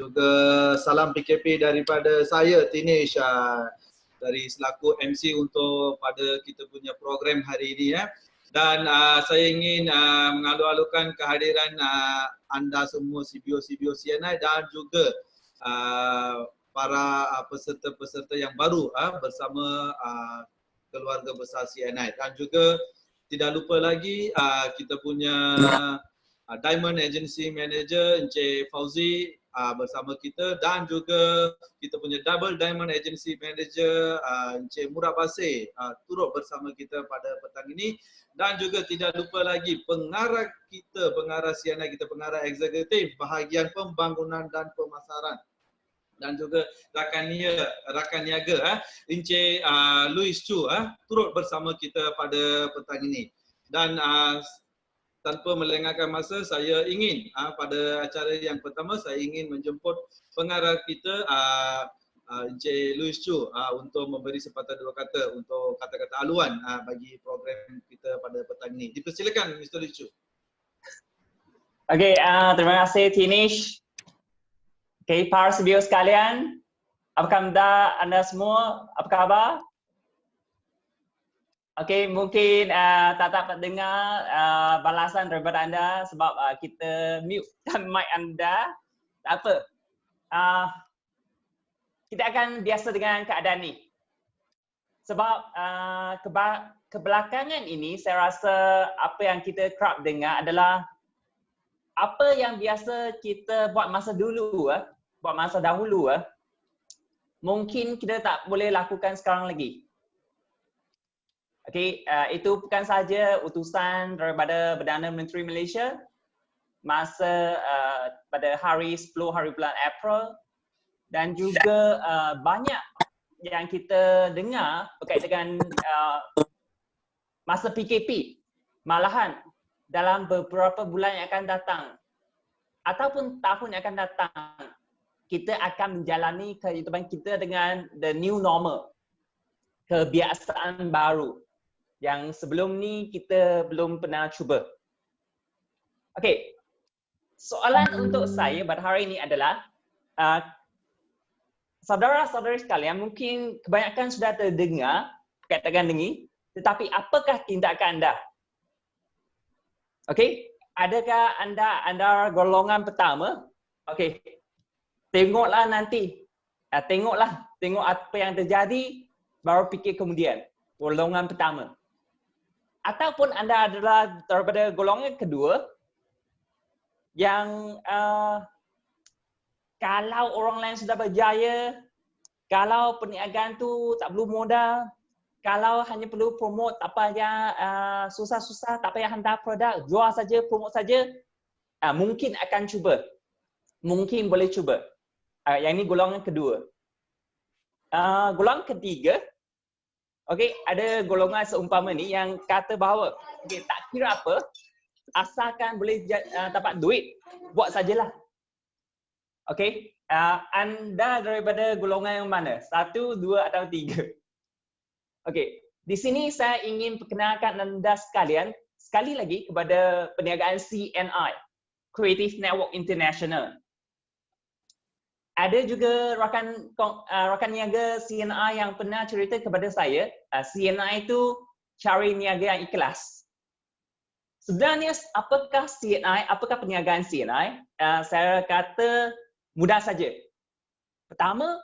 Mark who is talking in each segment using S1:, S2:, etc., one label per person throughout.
S1: juga salam PKP daripada saya Tinesh dari selaku MC untuk pada kita punya program hari ini ya. Dan saya ingin mengalu-alukan kehadiran anda semua CBO CNI dan juga para peserta-peserta yang baru bersama keluarga besar CNI. Dan juga tidak lupa lagi kita punya Diamond Agency Manager Encik Fauzi bersama kita, dan juga kita punya Double Diamond Agency Manager Encik Murad Basir turut bersama kita pada petang ini. Dan juga tidak lupa lagi pengarah kita, pengarah CNI kita, pengarah eksekutif bahagian pembangunan dan pemasaran, dan juga rakan niaga Encik Louis Chu turut bersama kita pada petang ini. Dan tanpa melengahkan masa, saya ingin pada acara yang pertama saya ingin menjemput pengarah kita Encik Louis Chu untuk memberi sepatah dua kata untuk kata-kata aluan bagi program kita pada petang ini. Dipersilakan Mr. Louis Chu.
S2: Okey, terima kasih Tinesh. Okey, para CBO sekalian, apa khabar anda semua? Apa khabar? Okey, mungkin tak dapat dengar balasan daripada anda sebab kita mute mic anda. Tak apa. Kita akan biasa dengan keadaan ni. Sebab kebelakangan ini saya rasa apa yang kita kerap dengar adalah apa yang biasa kita buat masa dulu, buat masa dahulu, mungkin kita tak boleh lakukan sekarang lagi. Okey, itu bukan sahaja utusan daripada Perdana Menteri Malaysia masa pada hari 10 hari bulan April, dan juga banyak yang kita dengar berkaitan dengan masa PKP. Malahan dalam beberapa bulan yang akan datang ataupun tahun yang akan datang, kita akan menjalani kehidupan kita dengan the new normal, kebiasaan baru yang sebelum ni kita belum pernah cuba. Okey, soalan untuk saya pada hari ini adalah saudara-saudari sekalian, mungkin kebanyakan sudah terdengar katakan ini, tetapi apakah tindakan anda? Okey, adakah anda golongan pertama? Okey, tengoklah nanti, tengok apa yang terjadi, baru fikir kemudian. Golongan pertama. Ataupun anda adalah daripada golongan kedua yang kalau orang lain sudah berjaya, kalau perniagaan tu tak perlu modal, kalau hanya perlu promote tak payah susah-susah, tak payah hantar produk, jual saja, promote saja, mungkin akan cuba. Mungkin boleh cuba. Yang ini golongan kedua. Golongan ketiga, okey, ada golongan seumpama ni yang kata bahawa okey, tak kira apa, asalkan boleh dapat duit, buat sajalah. Okey, anda daripada golongan yang mana? 1, 2 atau 3? Okey, di sini saya ingin perkenalkan anda sekalian sekali lagi kepada perniagaan CNI, Creative Network International. Ada juga rakan niaga CNI yang pernah cerita kepada saya, CNI itu cari niaga yang ikhlas. Sebenarnya apakah CNI, apakah perniagaan CNI? Saya kata mudah saja. Pertama,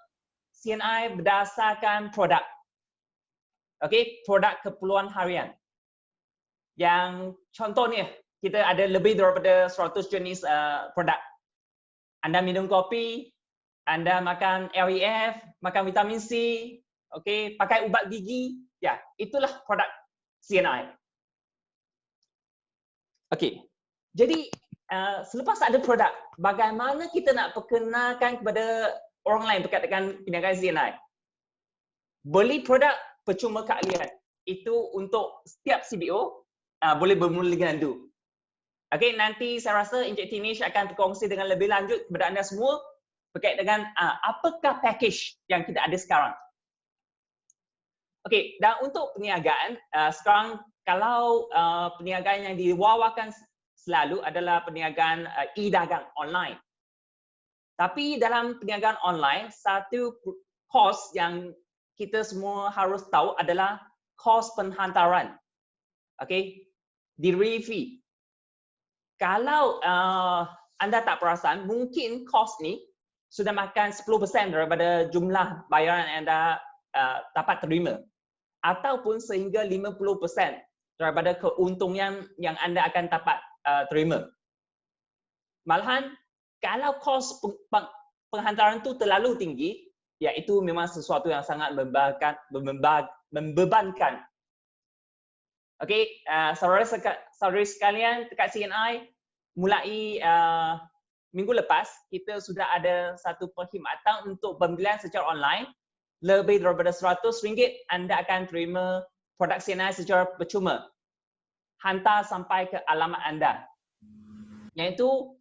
S2: CNI berdasarkan produk. Okey, produk keperluan harian. Yang contohnya, kita ada lebih daripada 100 jenis produk. Anda minum kopi, anda makan LEF, makan vitamin C, okey, pakai ubat gigi, ya, itulah produk CNI. Okey, jadi selepas ada produk, bagaimana kita nak perkenalkan kepada orang lain berkaitan dengan perniagaan CNI? Beli produk percuma keahlian. Itu untuk setiap CBO boleh bermula dengan itu. Okey, nanti saya rasa Encik Tinesh akan berkongsi dengan lebih lanjut kepada anda semua berkaitan dengan apakah package yang kita ada sekarang. Okey, dan untuk perniagaan, sekarang kalau perniagaan yang diwawakan selalu adalah perniagaan e-dagang online. Tapi dalam perniagaan online, satu kos yang kita semua harus tahu adalah kos penghantaran. Okay, delivery fee. Kalau anda tak perasan, mungkin kos ni sudah makan 10% daripada jumlah bayaran yang anda dapat terima. Ataupun sehingga 50% daripada keuntungan yang anda akan dapat terima. Malahan, kalau kos penghantaran itu terlalu tinggi, ya itu memang sesuatu yang sangat membebankan. Okey, saudara sekalian dekat CNI, mulai minggu lepas, kita sudah ada satu perkhidmatan untuk pembelian secara online. Lebih daripada RM100, anda akan terima produk CNI secara percuma. Hantar sampai ke alamat anda. Iaitu,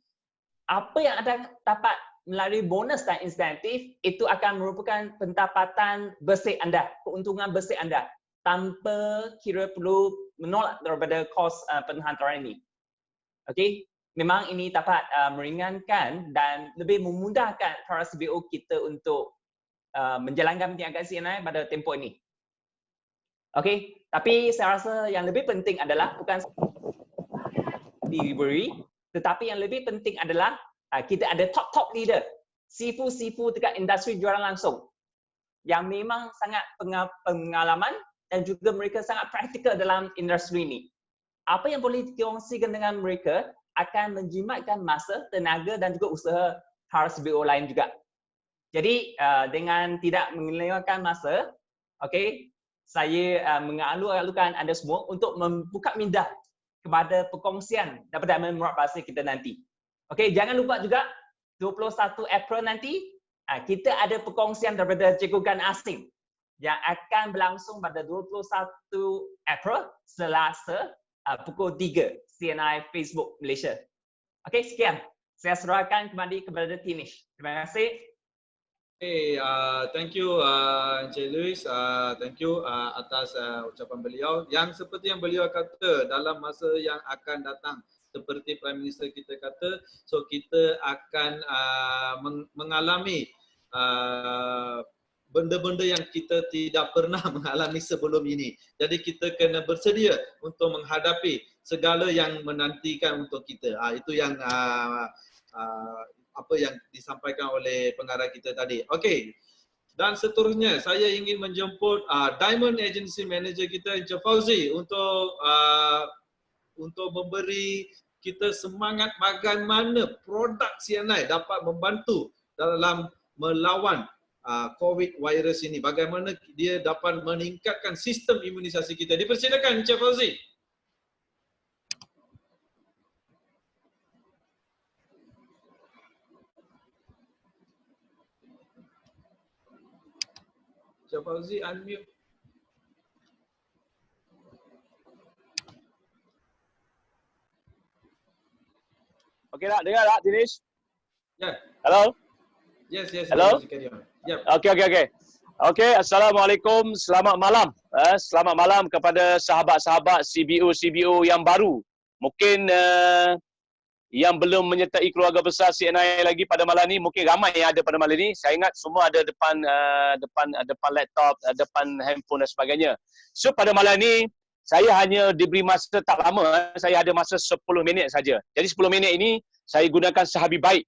S2: apa yang anda dapat melalui bonus dan insentif, itu akan merupakan pendapatan bersih anda, keuntungan bersih anda, tanpa kira perlu menolak daripada kos penghantaran ini. Okey, memang ini dapat meringankan dan lebih memudahkan para CBO kita untuk menjalankan perniagaan CNI pada tempoh ini. Okey, tapi saya rasa yang lebih penting adalah bukan delivery, tetapi yang lebih penting adalah kita ada top leader, sifu-sifu dekat industri jualan langsung yang memang sangat pengalaman dan juga mereka sangat praktikal dalam industri ini. Apa yang boleh dikongsikan dengan mereka akan menjimatkan masa, tenaga dan juga usaha para CBO lain juga. Jadi dengan tidak melewatkan masa, okey, saya mengalu-alukan anda semua untuk membuka minda kepada perkongsian daripada Diamond Murad Bahasa kita nanti. Okey, jangan lupa juga 21 April nanti kita ada perkongsian daripada Cikgu Asing yang akan berlangsung pada 21 April Selasa pukul 3 CNI Facebook Malaysia. Okey, sekian. Saya serahkan kembali kepada Tinish. Terima kasih.
S1: Hey, thank you Encik Louis, thank you atas ucapan beliau yang seperti yang beliau kata dalam masa yang akan datang, seperti Prime Minister kita kata, so kita akan mengalami benda-benda yang kita tidak pernah mengalami sebelum ini. Jadi kita kena bersedia untuk menghadapi segala yang menantikan untuk kita. Itu yang apa yang disampaikan oleh pengarah kita tadi. Okey. Dan seterusnya saya ingin menjemput Diamond Agency Manager kita Encik Fauzi untuk memberi kita semangat bagaimana produk CNI dapat membantu dalam melawan COVID virus ini. Bagaimana dia dapat meningkatkan sistem imunisasi kita. Dipersilakan Encik Fauzi. Encik Fauzi unmute.
S3: Okey tak? Dengar tak, Tinish?
S1: Ya.
S3: Hello?
S1: Yes.
S3: Hello?
S1: Yep.
S3: Okey. Okey, Assalamualaikum. Selamat malam. Selamat malam kepada sahabat-sahabat CBO yang baru. Mungkin yang belum menyertai keluarga besar CNI lagi pada malam ni, mungkin ramai yang ada pada malam ni. Saya ingat semua ada depan laptop, depan handphone dan sebagainya. So pada malam ni saya hanya diberi masa tak lama, saya ada masa 10 minit saja. Jadi 10 minit ini saya gunakan sehabis baik,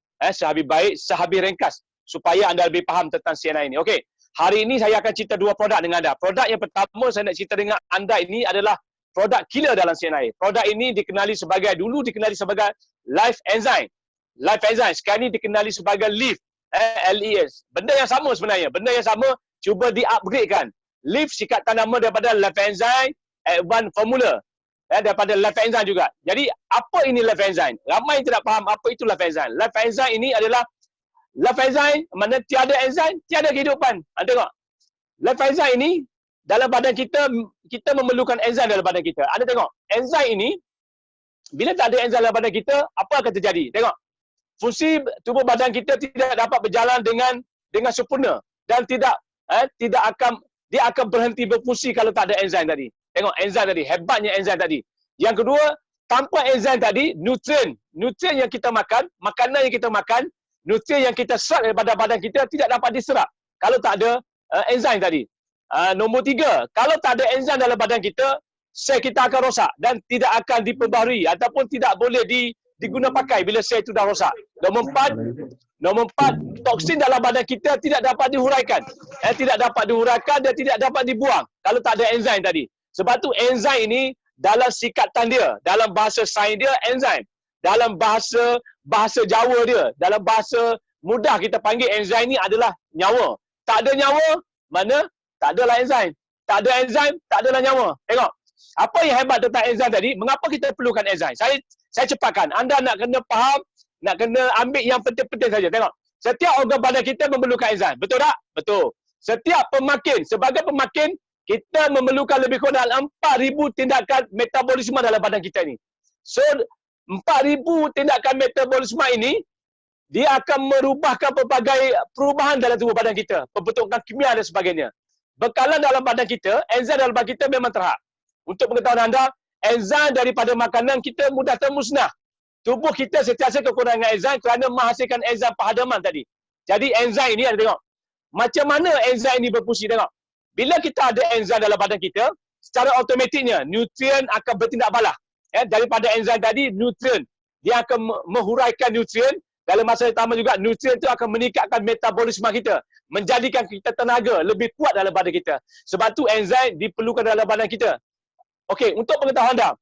S3: sehabis ringkas supaya anda lebih faham tentang CNI ini. Okey. Hari ini saya akan cerita dua produk dengan anda. Produk yang pertama saya nak cerita dengan anda ini adalah produk killer dalam CNI. Produk ini dulu dikenali sebagai Life Enzyme. Life Enzyme sekarang ini dikenali sebagai LEAF, LES. Benda yang sama sebenarnya. Benda yang sama cuba di-upgradekan. LEAF singkatan nama daripada Life Enzyme Advanced Formula. Daripada Life Enzyme juga. Jadi apa ini Life Enzyme? Ramai tidak faham apa itu Life Enzyme. Life Enzyme ini adalah Life Enzyme, mana tiada enzim, tiada kehidupan. Anda tengok. Life Enzyme ini dalam badan kita memerlukan enzim dalam badan kita. Anda tengok, enzim ini bila tak ada enzim dalam badan kita, apa akan terjadi? Tengok. Fungsi tubuh badan kita tidak dapat berjalan dengan sempurna dan dia akan berhenti berfungsi kalau tak ada enzim tadi. Tengok enzim tadi, hebatnya enzim tadi. Yang kedua, tanpa enzim tadi, nutrien yang kita makan, makanan yang kita makan, nutrien yang kita serap daripada badan kita tidak dapat diserap kalau tak ada enzim tadi. Nombor 3, kalau tak ada enzim dalam badan kita, sel kita akan rosak dan tidak akan diperbaharui ataupun tidak boleh diguna pakai bila sel itu dah rosak. Nombor 4, toksin dalam badan kita tidak dapat dihuraikan. Tidak dapat dihuraikan dan tidak dapat dibuang kalau tak ada enzim tadi. Sebab tu enzim ini dalam sikatan dia, dalam bahasa sains dia enzim. Dalam bahasa Jawa dia, dalam bahasa mudah kita panggil enzim ni adalah nyawa. Tak ada nyawa, mana tak adalah enzim. Tak ada enzim, tak adalah nyawa. Tengok. Apa yang hebat tentang enzim tadi? Mengapa kita perlukan enzim? Saya cepatkan. Anda nak kena faham, nak kena ambil yang penting-penting saja. Tengok. Setiap organ badan kita memerlukan enzim. Betul tak? Betul. Setiap pemakin, sebagai pemakin, kita memerlukan lebih kurang dalam 4,000 tindakan metabolisme dalam badan kita ni. So, 4,000 tindakan metabolisme ini, dia akan merubahkan pelbagai perubahan dalam tubuh badan kita. Pembentukan kimia dan sebagainya. Bekalan dalam badan kita, enzim dalam badan kita memang terhad. Untuk pengetahuan anda, enzim daripada makanan kita mudah termusnah. Tubuh kita sentiasa kekurangan enzim kerana menghasilkan enzim penghadaman tadi. Jadi enzim ini, anda tengok. Macam mana enzim ini berfungsi, tengok. Bila kita ada enzim dalam badan kita, secara automatiknya, nutrien akan bertindak balas. Daripada enzim tadi, nutrien. Dia akan menghuraikan nutrien. Dalam masa yang sama juga, nutrien itu akan meningkatkan metabolisme kita. Menjadikan kita tenaga lebih kuat dalam badan kita. Sebab tu enzim diperlukan dalam badan kita. Okey, untuk pengetahuan anda,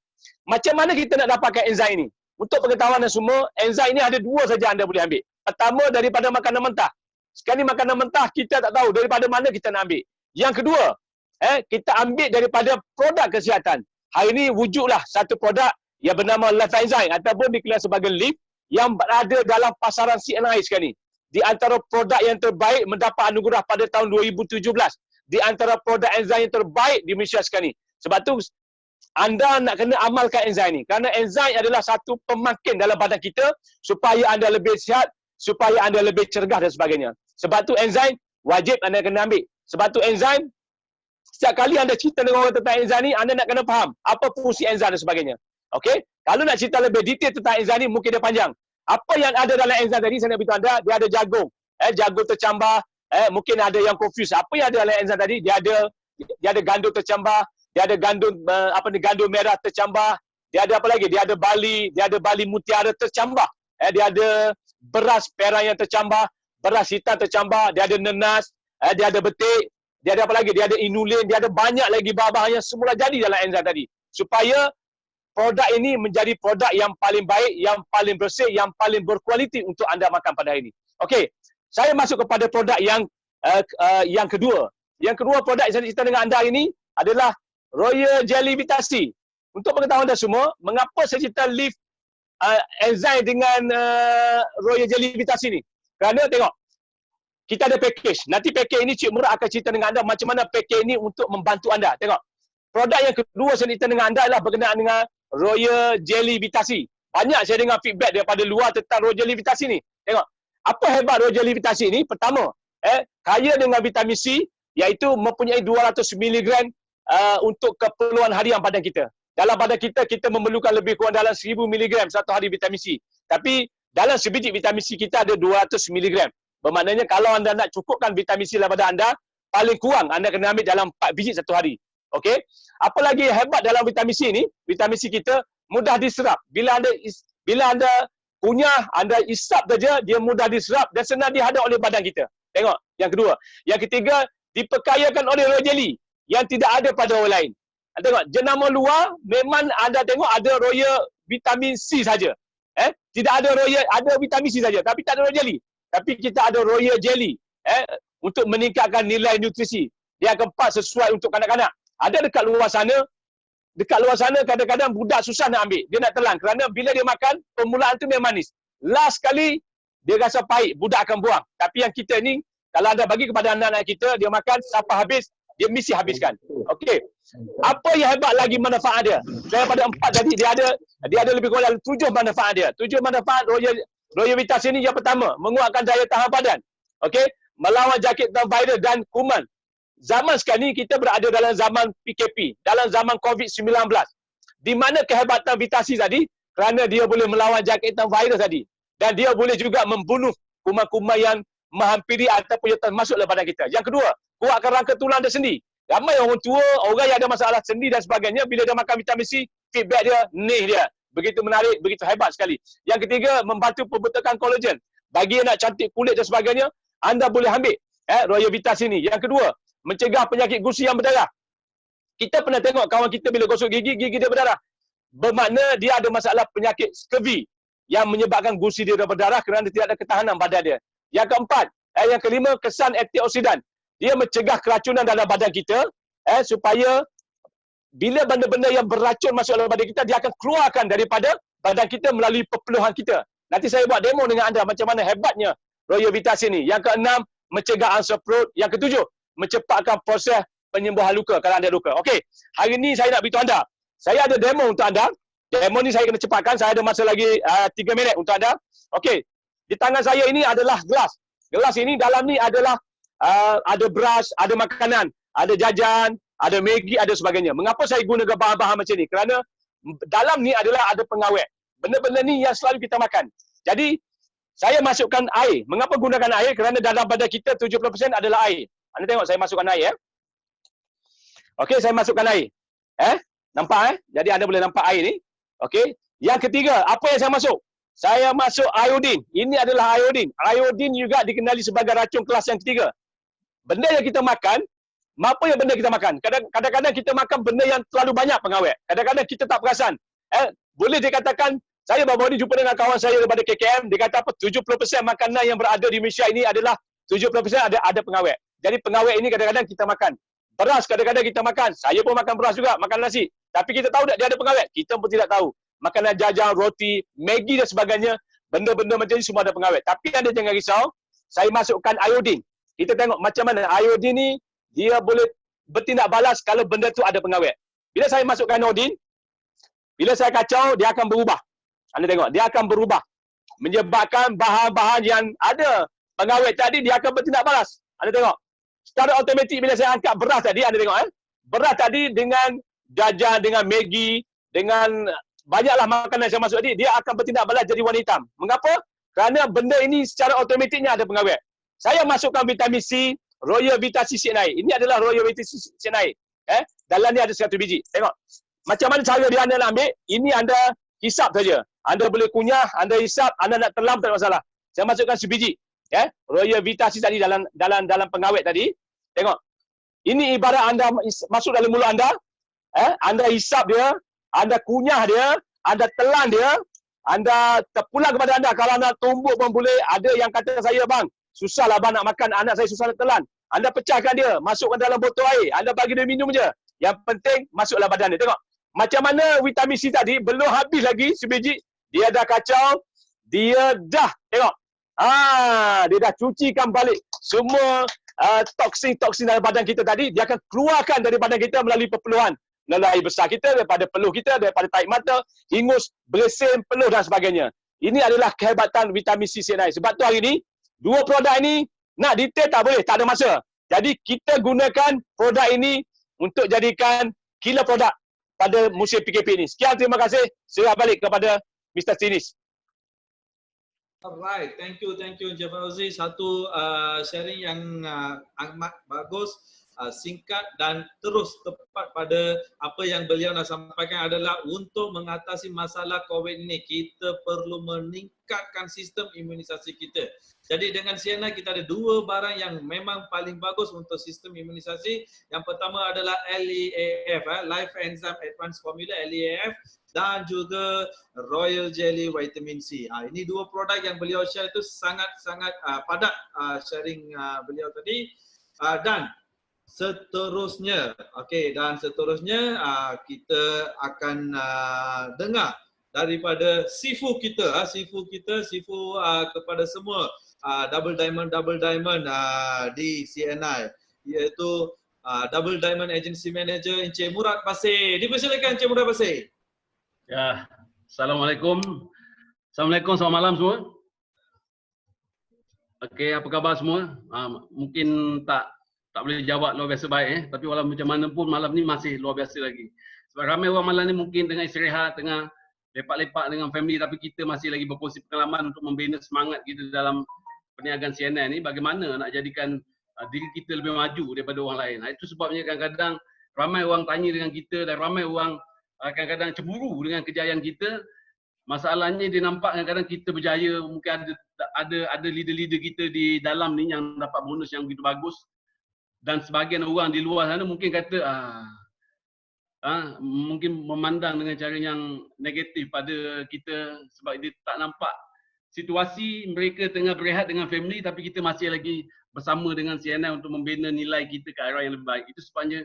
S3: macam mana kita nak dapatkan enzim ini? Untuk pengetahuan anda semua, enzim ini ada 2 saja anda boleh ambil. Pertama, daripada makanan mentah. Sekali makanan mentah, kita tak tahu daripada mana kita nak ambil. Yang kedua, kita ambil daripada produk kesihatan. Hari ini wujudlah satu produk yang bernama Life Enzyme ataupun dikenal sebagai LIF yang berada dalam pasaran CNI sekarang ni. Di antara produk yang terbaik mendapat anugerah pada tahun 2017. Di antara produk enzim yang terbaik di Malaysia sekarang ni. Sebab tu anda nak kena amalkan enzim ni. Kerana enzim adalah satu pemakin dalam badan kita supaya anda lebih sihat, supaya anda lebih cergas dan sebagainya. Sebab tu enzim wajib anda kena ambil. Sebab tu enzim, setiap kali anda cerita dengan orang tentang enzim ni, anda nak kena faham apa fungsi enzim dan sebagainya. Okey? Kalau nak cerita lebih detail tentang enzim ni, mungkin dia panjang. Apa yang ada dalam enzim tadi, saya nak beritahu anda, dia ada jagung. Jagung tercambah. Mungkin ada yang confuse. Apa yang ada dalam enzim tadi? Dia ada gandum tercambah. Dia ada gandum merah tercambah. Dia ada apa lagi? Dia ada bali mutiara tercambah. Dia ada beras perang yang tercambah. Beras hitam tercambah. Dia ada nenas. Dia ada betik. Dia ada apa lagi? Dia ada inulin. Dia ada banyak lagi bahan-bahan yang semula jadi dalam enzim tadi. Supaya produk ini menjadi produk yang paling baik, yang paling bersih, yang paling berkualiti untuk anda makan pada hari ini. Okey, saya masuk kepada produk yang kedua. Yang kedua produk yang saya cerita dengan anda hari ini adalah Royal Jelly Vitasi. Untuk pengetahuan anda semua, mengapa saya cerita Liv enzim dengan Royal Jelly Vitasi ni? Kerana tengok, kita ada package. Nanti package ini Cik Murad akan cerita dengan anda macam mana package ini untuk membantu anda. Tengok, produk yang kedua saya cerita dengan anda adalah berkenaan dengan Royal Jelly Vitasi. Banyak saya dengar feedback daripada luar tentang Royal Jelly Vitasi ni. Tengok, apa hebat Royal Jelly Vitasi ni? Pertama, kaya dengan vitamin C, iaitu mempunyai 200 mg untuk keperluan harian badan kita. Dalam badan kita, kita memerlukan lebih kurang dalam 1000 mg satu hari vitamin C. Tapi dalam sebiji vitamin C kita ada 200 mg. Bermaknanya kalau anda nak cukupkan vitamin C dalam badan anda, paling kurang anda kena ambil dalam 4 biji satu hari. Okey? Apa lagi hebat dalam vitamin C ni? Vitamin C kita mudah diserap. Bila anda kunyah, anda isap saja, dia mudah diserap dan senang dihadap oleh badan kita. Tengok, yang kedua. Yang ketiga, diperkayakan oleh Royal Jelly yang tidak ada pada orang lain. Anda tengok, jenama luar memang anda tengok ada Royal Vitamin C saja. Tidak ada Royal, ada vitamin C saja, tapi tak ada Royal Jelly. Tapi kita ada Royal Jelly untuk meningkatkan nilai nutrisi. Dia akan pas sesuai untuk kanak-kanak. Ada dekat luar sana kadang-kadang budak susah nak ambil. Dia nak telan kerana bila dia makan, permulaan tu memang manis. Last kali dia rasa pahit, budak akan buang. Tapi yang kita ni, kalau anda bagi kepada anak-anak kita, dia makan sampai habis, dia mesti habiskan. Okey. Apa yang hebat lagi manfaat dia? Daripada 4 tadi, dia ada lebih kurang 7 manfaat dia. 7 manfaat Royal Vitasi ni yang pertama, menguatkan daya tahan badan. Okey, melawan jangkit virus dan kuman. Zaman sekarang ni kita berada dalam zaman PKP, dalam zaman COVID-19. Di mana kehebatan Vitasi tadi? Kerana dia boleh melawan jangkitan virus tadi. Dan dia boleh juga membunuh kuman-kuman yang menghampiri ataupun yang termasuk dalam badan kita. Yang kedua, kuatkan rangka tulang dan sendi. Ramai orang tua, orang yang ada masalah sendi dan sebagainya, bila dia makan vitamin C, feedback dia, dia. Begitu menarik, begitu hebat sekali. Yang ketiga, membantu pembentukan kolagen. Bagi yang nak cantik kulit dan sebagainya, anda boleh ambil Royal Vita sini. Yang kedua, mencegah penyakit gusi yang berdarah. Kita pernah tengok kawan kita bila gosok gigi, gigi dia berdarah. Bermakna dia ada masalah penyakit scurvy yang menyebabkan gusi dia berdarah kerana tidak ada ketahanan badan dia. Yang keempat, yang kelima, kesan antioksidan. Dia mencegah keracunan dalam badan kita supaya bila benda-benda yang beracun masuk dalam badan kita, dia akan keluarkan daripada badan kita melalui perpeluhan kita. Nanti saya buat demo dengan anda macam mana hebatnya Royal Vita sini. Yang keenam, mencegah ulcer perut. Yang ketujuh, mecepatkan proses penyembuhan luka kalau ada luka. Okey, hari ini saya nak beritahu anda. Saya ada demo untuk anda. Demo ni saya kena cepatkan. Saya ada masa lagi 3 minit untuk anda. Okey, di tangan saya ini adalah gelas. Gelas ini dalam ni adalah ada beras, ada makanan, ada jajan, ada Maggi, ada sebagainya. Mengapa saya gunakan bahan-bahan macam ni? Kerana dalam ni adalah ada pengawet. Benda-benda ni yang selalu kita makan. Jadi, saya masukkan air. Mengapa gunakan air? Kerana dalam badan kita 70% adalah air. Anda tengok saya masukkan air. Okey, saya masukkan air. Nampak Jadi anda boleh nampak air ni. Okey. Yang ketiga, apa yang saya masuk? Saya masuk iodin. Ini adalah iodin. Iodin juga dikenali sebagai racun kelas yang ketiga. Benda yang kita makan, apa yang benda kita makan? Kadang-kadang kita makan benda yang terlalu banyak pengawet. Kadang-kadang kita tak perasan. Boleh dikatakan, saya baru-baru ni jumpa dengan kawan saya daripada KKM, dia kata apa? 70% makanan yang berada di Malaysia ini adalah 70% ada pengawet. Jadi pengawet ini kadang-kadang kita makan. Beras kadang-kadang kita makan. Saya pun makan beras juga, makan nasi. Tapi kita tahu tak dia ada pengawet? Kita pun tidak tahu. Makanan jajan, roti, Maggi dan sebagainya, benda-benda macam ni semua ada pengawet. Tapi anda jangan risau, saya masukkan iodin. Kita tengok macam mana iodin ni, dia boleh bertindak balas kalau benda tu ada pengawet. Bila saya masukkan iodin, bila saya kacau, dia akan berubah. Anda tengok, dia akan berubah. Menyebabkan bahan-bahan yang ada pengawet tadi, dia akan bertindak balas. Anda tengok. Secara automatik bila saya angkat beras tadi, anda tengok beras tadi dengan jajan, dengan Maggi, dengan banyaklah makanan yang saya masuk tadi, dia akan bertindak balas jadi warna hitam. Mengapa? Kerana benda ini secara automatiknya ada pengawet. Saya masukkan vitamin C, Royal Vita CCNI. Ini adalah Royal Vita CCNI. Dalam ni ada 100 biji. Tengok. Macam mana cara dia anda nak ambil? Ini anda hisap saja. Anda boleh kunyah, anda hisap, anda nak telan tak ada masalah. Saya masukkan sebiji. Royal Vita C tadi dalam pengawet tadi. Tengok. Ini ibarat anda masuk dalam mulut anda. Anda hisap dia, anda kunyah dia, anda telan dia, anda terpulang kepada anda. Kalau anda tumbuk pun boleh. Ada yang kata saya, bang, susahlah bang nak makan, anak saya susah nak telan. Anda pecahkan dia, masukkan dalam botol air. Anda bagi dia minum je. Yang penting, masuklah badan dia. Tengok. Macam mana vitamin C tadi, belum habis lagi sebiji, dia dah kacau, dia dah, tengok. Dia dah cucikan balik semua toksin-toksin dalam badan kita tadi, dia akan keluarkan dari badan kita melalui perpeluhan. Melalui air besar kita, daripada peluh kita, daripada tarik mata, hingus, bersin, peluh dan sebagainya. Ini adalah kehebatan vitamin C CNI. Sebab tu hari ini, dua produk ini, nak detail tak boleh, tak ada masa. Jadi kita gunakan produk ini untuk jadikan killer produk pada musim PKP ini. Sekian, terima kasih. Serah balik kepada Mr. Tinis.
S1: Alright, thank you Encik Fauzi. Satu sharing yang amat bagus, singkat dan terus tepat pada apa yang beliau nak sampaikan adalah untuk mengatasi masalah COVID ini, kita perlu meningkatkan sistem imunisasi kita. Jadi dengan CNI kita ada dua barang yang memang paling bagus untuk sistem imunisasi. Yang pertama adalah LEAF, Life Enzyme Advanced Formula, LEAF, dan juga Royal Jelly Vitamin C. Ini dua produk yang beliau share itu sangat-sangat padat sharing beliau tadi. Dan seterusnya, dan seterusnya kita akan dengar daripada sifu kita, sifu kepada semua double diamond di CNI, iaitu Double Diamond Agency Manager Encik Murad Pasir. Dipersilakan Encik Murad Pasir.
S4: Ya, Assalamualaikum. Assalamualaikum, selamat malam semua. Okey, apa khabar semua? Mungkin tak boleh jawab luar biasa baik tapi walau macam mana pun malam ni masih luar biasa lagi. Sebab ramai orang malam ni mungkin tengah istirahat, tengah lepak-lepak dengan family, tapi kita masih lagi berkongsi pengalaman untuk membina semangat kita dalam perniagaan CNN ni, bagaimana nak jadikan diri kita lebih maju daripada orang lain. Itu sebabnya kadang-kadang ramai orang tanya dengan kita dan ramai orang kadang-kadang cemburu dengan kejayaan kita. Masalahnya dia nampak kadang-kadang kita berjaya, mungkin ada leader-leader kita di dalam ni yang dapat bonus yang begitu bagus, dan sebahagian orang di luar sana mungkin kata mungkin memandang dengan cara yang negatif pada kita sebab dia tak nampak situasi mereka tengah berehat dengan family tapi kita masih lagi bersama dengan CNN untuk membina nilai kita ke arah yang lebih baik. Itu sebabnya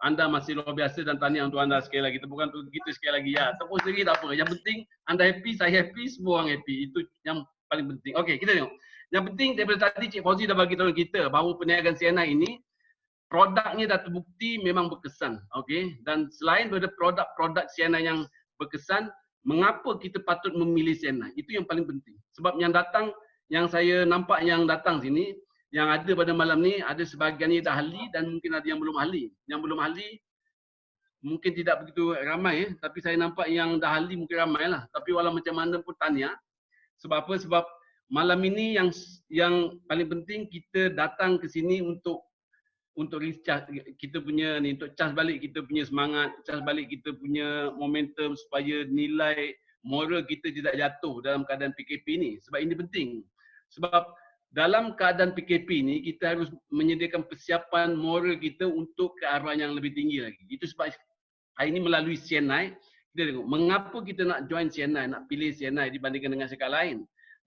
S4: anda masih luar biasa dan tahniah untuk anda sekali lagi. Tepukan untuk kita sekali lagi ya. Tepuk sendiri tak apa. Yang penting anda happy, saya happy, semua orang happy. Itu yang paling penting. Okey, kita tengok. Yang penting daripada tadi Cik Fauzi dah bagi tahu kita bahawa perniagaan CNN ini produknya dah terbukti memang berkesan. Okey, dan selain daripada produk-produk CNN yang berkesan, mengapa kita patut memilih CNN? Itu yang paling penting. Sebab yang datang, yang saya nampak yang datang sini, yang ada pada malam ni, ada sebahagiannya dah ahli dan mungkin ada yang belum ahli. Yang belum ahli mungkin tidak begitu ramai, tapi saya nampak yang dah ahli mungkin ramai lah. Tapi walau macam mana pun tahniah. Sebab apa? Sebab malam ini yang paling penting kita datang ke sini untuk recharge kita punya ni, untuk charge balik kita punya semangat, charge balik kita punya momentum supaya nilai moral kita tidak jatuh dalam keadaan PKP ni. Sebab ini penting. Sebab dalam keadaan PKP ni kita harus menyediakan persiapan moral kita untuk ke arah yang lebih tinggi lagi. Itu sebab hari ini melalui CNI kita tengok mengapa kita nak join CNI, nak pilih CNI dibandingkan dengan syarikat lain.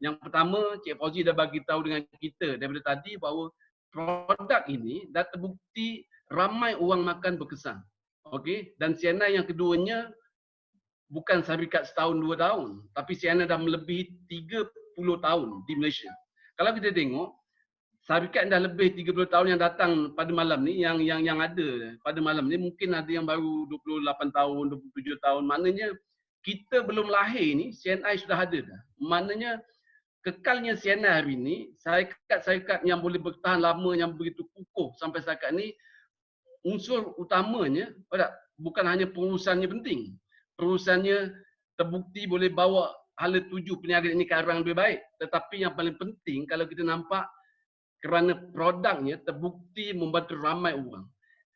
S4: Yang pertama, Cik Fauzi dah bagi tahu dengan kita daripada tadi bahawa produk ini dah terbukti ramai orang makan berkesan. Okey, dan CNI yang keduanya bukan syarikat setahun 2 tahun, tapi CNI dah melebihi 30 tahun di Malaysia. Kalau kita tengok syarikat dah lebih 30 tahun yang datang pada malam ni, yang ada pada malam ni mungkin ada yang baru 28 tahun, 27 tahun. Maknanya kita belum lahir ni CNI sudah ada dah. Maknanya kekalnya CNI hari ini, syarikat-syarikat yang boleh bertahan lama, yang begitu kukuh sampai setakat ni, unsur utamanya bukan hanya pengurusannya penting. Pengurusannya terbukti boleh bawa hala tuju perniagaan ini ke arah yang lebih baik. Tetapi yang paling penting kalau kita nampak kerana produknya terbukti membantu ramai orang.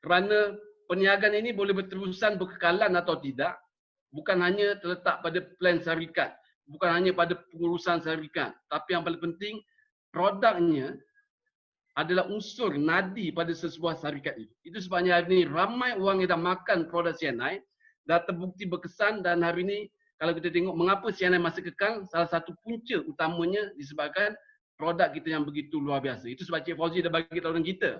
S4: Kerana perniagaan ini boleh berterusan berkekalan atau tidak, bukan hanya terletak pada plan syarikat, bukan hanya pada pengurusan syarikat, tapi yang paling penting produknya adalah unsur nadi pada sesebuah syarikat itu. Itu sebabnya hari ini ramai orang yang dah makan produk CNI, dah terbukti berkesan, dan hari ini kalau kita tengok mengapa CNI masih kekal, salah satu punca utamanya disebabkan produk kita yang begitu luar biasa. Itu sebab Cik Fauzi dah bagi tahu dengan kita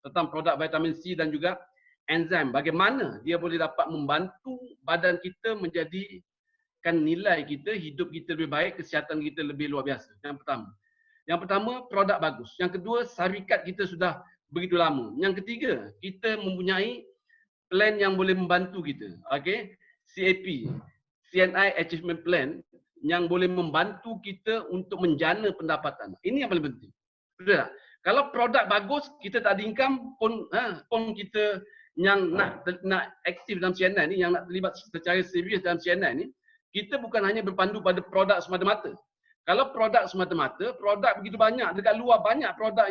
S4: tentang produk vitamin C dan juga enzim. Bagaimana dia boleh dapat membantu badan kita menjadikan nilai kita, hidup kita lebih baik, kesihatan kita lebih luar biasa. Yang pertama produk bagus. Yang kedua, syarikat kita sudah begitu lama. Yang ketiga, kita mempunyai plan yang boleh membantu kita. Okey, CAP, CNI Achievement Plan, yang boleh membantu kita untuk menjana pendapatan. Ini yang paling penting. Betul tak? Kalau produk bagus, kita tak ada income pun kita yang nak aktif dalam CNI ni, yang nak terlibat secara serius dalam CNI ni, kita bukan hanya berpandu pada produk semata-mata. Kalau produk semata-mata, produk begitu banyak. Dekat luar banyak produk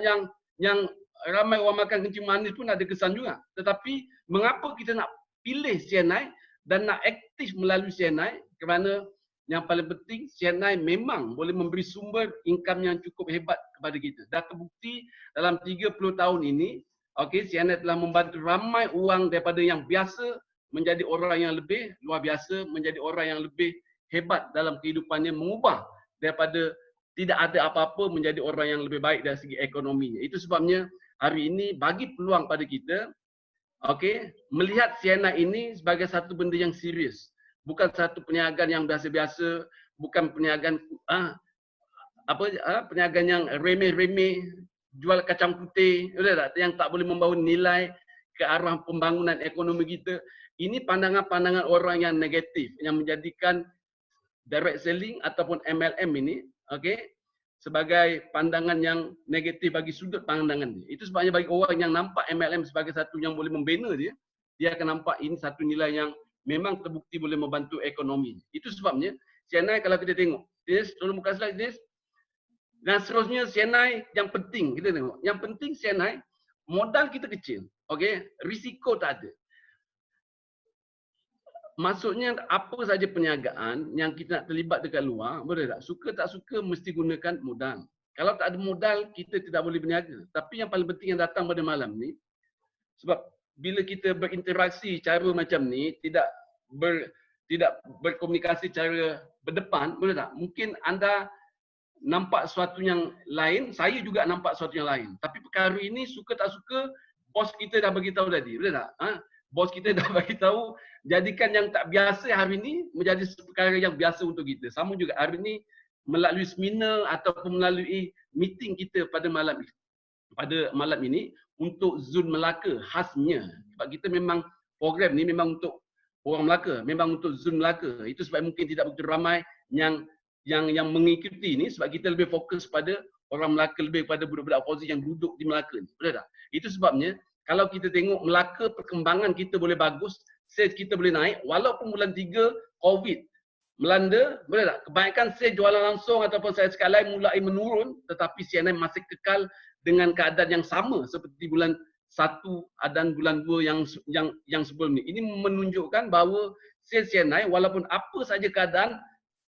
S4: yang ramai orang makan kencing manis pun ada kesan juga. Tetapi mengapa kita nak pilih CNI dan nak aktif melalui CNI? Kerana yang paling penting CNI memang boleh memberi sumber income yang cukup hebat kepada kita. Dah terbukti dalam 30 tahun ini, okey, CNI telah membantu ramai orang daripada yang biasa menjadi orang yang lebih luar biasa, menjadi orang yang lebih hebat dalam kehidupannya, mengubah daripada tidak ada apa-apa menjadi orang yang lebih baik dari segi ekonominya. Itu sebabnya hari ini bagi peluang pada kita, okey, melihat CNI ini sebagai satu benda yang serius. Bukan satu perniagaan yang biasa-biasa, bukan perniagaan perniagaan yang remeh-remeh, jual kacang putih, yang tak boleh membawa nilai ke arah pembangunan ekonomi kita. Ini pandangan-pandangan orang yang negatif, yang menjadikan direct selling ataupun MLM ini, okey, sebagai pandangan yang negatif bagi sudut pandangan dia. Itu sebabnya bagi orang yang nampak MLM sebagai satu yang boleh membina dia, dia akan nampak ini satu nilai yang memang terbukti boleh membantu ekonomi. Itu sebabnya CNI kalau kita tengok, Dis, tolong buka slide Dis. Dan seterusnya CNI yang penting kita tengok. Yang penting CNI modal kita kecil. Okey, risiko tak ada. Maksudnya apa saja perniagaan yang kita nak terlibat dekat luar, boleh tak? Suka tak suka mesti gunakan modal. Kalau tak ada modal, kita tidak boleh berniaga. Tapi yang paling penting yang datang pada malam ni, sebab bila kita berinteraksi cara macam ni, tidak berkomunikasi cara berdepan, boleh tak? Mungkin anda nampak sesuatu yang lain, saya juga nampak sesuatu yang lain. Tapi perkara ini suka tak suka, bos kita dah bagi tahu tadi, betul tak? Bos kita dah bagi tahu, jadikan yang tak biasa hari ini menjadi perkara yang biasa untuk kita. Sama juga hari ini melalui seminar ataupun melalui meeting kita pada malam ini untuk Zon Melaka khasnya. Sebab kita memang program ni memang untuk orang Melaka, memang untuk Zon Melaka. Itu sebab mungkin tidak begitu ramai yang mengikuti ni, sebab kita lebih fokus pada orang Melaka, lebih pada budak-budak oposisi yang duduk di Melaka ni. Betul tak? Itu sebabnya kalau kita tengok Melaka, perkembangan kita boleh bagus, sales kita boleh naik walaupun bulan 3 COVID melanda, betul tak? Kebanyakan sales jualan langsung ataupun sales sekali mulai menurun, tetapi CNI masih kekal dengan keadaan yang sama seperti bulan 1 dan bulan 2 yang sebelum ni. Ini menunjukkan bahawa sales CNI walaupun apa saja keadaan,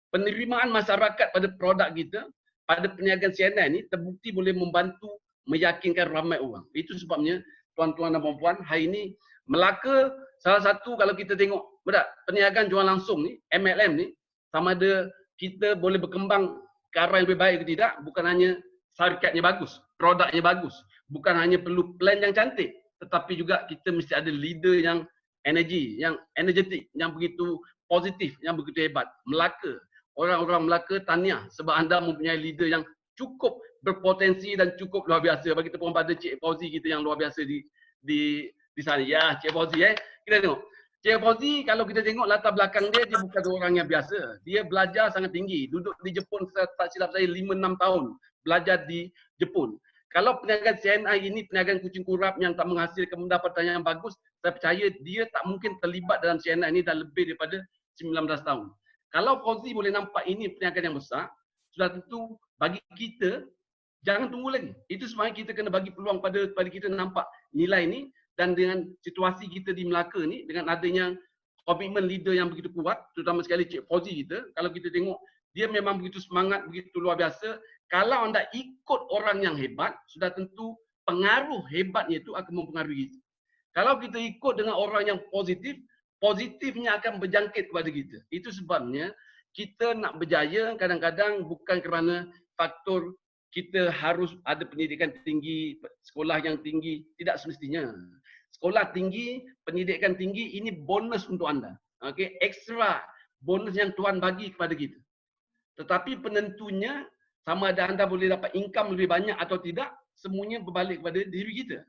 S4: penerimaan masyarakat pada produk kita, pada perniagaan CNI ni terbukti boleh membantu meyakinkan ramai orang. Itu sebabnya tuan-tuan dan puan-puan, hari ini Melaka salah satu kalau kita tengok perniagaan jual langsung ni, MLM ni, sama ada kita boleh berkembang ke arah yang lebih baik ke tidak, bukan hanya syarikatnya bagus, produknya bagus, bukan hanya perlu plan yang cantik, tetapi juga kita mesti ada leader yang energetik, yang begitu positif, yang begitu hebat. Melaka, orang-orang Melaka tahniah sebab anda mempunyai leader yang cukup berpotensi dan cukup luar biasa. Bagi tepung pada Cik Fauzi kita yang luar biasa di sana. Ya, Cik Fauzi kita tengok. Cik Fauzi kalau kita tengok latar belakang dia bukan orang yang biasa. Dia belajar sangat tinggi. Duduk di Jepun tak silap saya 5-6 tahun belajar di Jepun. Kalau perniagaan CNI ini perniagaan kucing kurap yang tak menghasilkan pendapatan yang bagus, saya percaya dia tak mungkin terlibat dalam CNI ini dah lebih daripada 19 tahun. Kalau Fauzi boleh nampak ini perniagaan yang besar, sudah tentu bagi kita jangan tunggu lagi. Itu sebabnya kita kena bagi peluang pada kita nampak nilai ini, dan dengan situasi kita di Melaka ni, dengan adanya komitmen leader yang begitu kuat, terutama sekali Cik Fauzi kita, kalau kita tengok dia memang begitu semangat, begitu luar biasa. Kalau anda ikut orang yang hebat, sudah tentu pengaruh hebatnya itu akan mempengaruhi kita. Kalau kita ikut dengan orang yang positif, positifnya akan berjangkit kepada kita. Itu sebabnya kita nak berjaya kadang-kadang bukan kerana faktor kita harus ada pendidikan tinggi, sekolah yang tinggi, tidak semestinya. Sekolah tinggi, pendidikan tinggi ini bonus untuk anda. Okey, ekstra bonus yang Tuhan bagi kepada kita. Tetapi penentunya sama ada anda boleh dapat income lebih banyak atau tidak, semuanya berbalik kepada diri kita.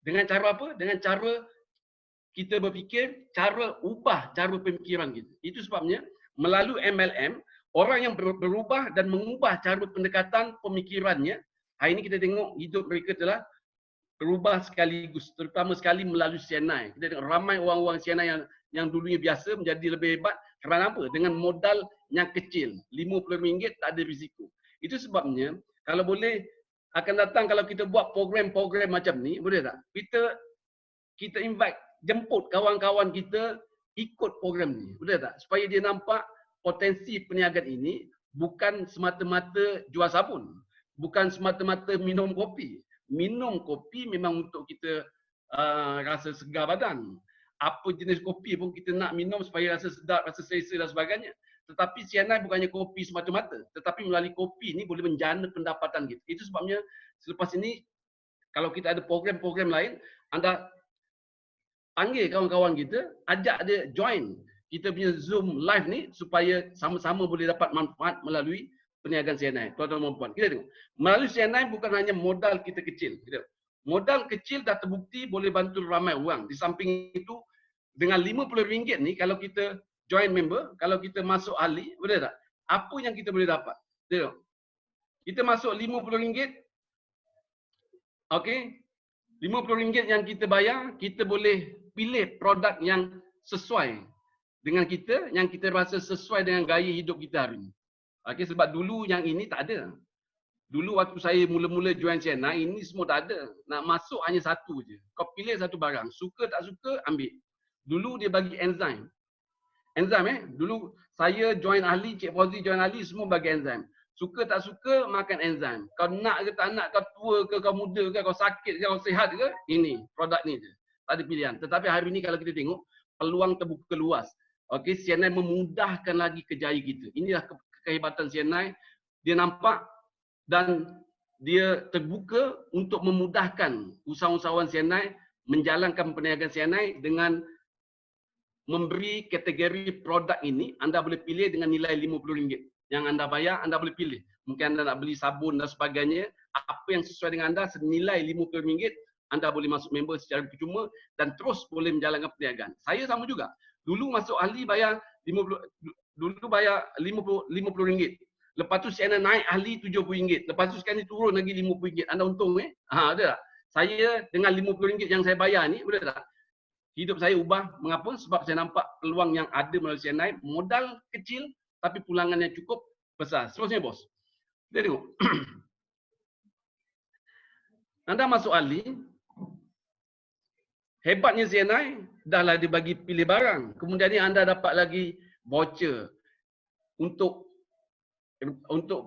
S4: Dengan cara apa? Dengan cara kita berfikir, cara ubah cara pemikiran kita. Itu sebabnya melalui MLM, orang yang berubah dan mengubah cara pendekatan pemikirannya, hari ini kita tengok hidup mereka telah berubah sekaligus, terutama sekali melalui CNI. Kita tengok ramai orang-orang CNI yang dulunya biasa menjadi lebih hebat. Kerana apa? Dengan modal yang kecil, RM50 tak ada risiko. Itu sebabnya kalau boleh akan datang kalau kita buat program-program macam ni, boleh tak? Kita invite, jemput kawan-kawan kita ikut program ni, boleh tak? Supaya dia nampak potensi perniagaan ini bukan semata-mata jual sabun, bukan semata-mata minum kopi. Minum kopi memang untuk kita rasa segar badan. Apa jenis kopi pun kita nak minum supaya rasa sedap, rasa selesa dan sebagainya. Tetapi CNI bukannya kopi semata-mata, tetapi melalui kopi ini boleh menjana pendapatan kita. Itu sebabnya selepas ini kalau kita ada program-program lain, anda panggil kawan-kawan kita, ajak dia join kita punya Zoom live ni supaya sama-sama boleh dapat manfaat melalui perniagaan CNI. Tuan-tuan dan puan, kita tengok. Melalui CNI bukan hanya modal kita kecil. Modal kecil dah terbukti boleh bantu ramai orang. Di samping itu, dengan RM50 ni kalau kita join member, kalau kita masuk ahli, boleh tak? Apa yang kita boleh dapat? Tengok. Kita masuk RM50, okey? RM50 yang kita bayar, kita boleh pilih produk yang sesuai dengan kita, yang kita rasa sesuai dengan gaya hidup kita hari ini. Okey, sebab dulu yang ini tak ada. Dulu waktu saya mula-mula join CNI, ini semua tak ada. Nak masuk hanya satu je. Kau pilih satu barang. Suka tak suka, ambil. Dulu dia bagi enzim. Enzim Dulu saya join ahli, Cik Fauzi join ahli, semua bagi enzim. Suka tak suka, makan enzim. Kau nak ke tak nak, kau tua ke, kau muda ke, kau sakit ke, kau sihat ke, ini, produk ni je. Tak ada pilihan. Tetapi hari ni kalau kita tengok, peluang terbuka luas. Okey, CNI memudahkan lagi kerjaya kita. Inilah kehebatan CNI. Dia nampak dan dia terbuka untuk memudahkan usahawan-usahawan CNI menjalankan perniagaan CNI dengan memberi kategori produk ini. Anda boleh pilih dengan nilai RM50 yang anda bayar, anda boleh pilih. Mungkin anda nak beli sabun dan sebagainya, apa yang sesuai dengan anda senilai RM50, anda boleh masuk member secara percuma dan terus boleh menjalankan perniagaan. Saya sama juga. Dulu masuk ahli bayar RM50. Lepas tu CNI naik ahli RM70. Lepas tu sekarang ni turun lagi RM50. Anda untung ada tak? Saya dengan RM50 yang saya bayar ni, boleh tak? Hidup saya ubah. Mengapa? Sebab saya nampak peluang yang ada melalui CNI. Modal kecil tapi pulangan yang cukup besar. Seterusnya bos. Kita tengok. Anda masuk ahli. Hebatnya CNI, dahlah dia bagi pilih barang. Kemudian ni anda dapat lagi voucher. Untuk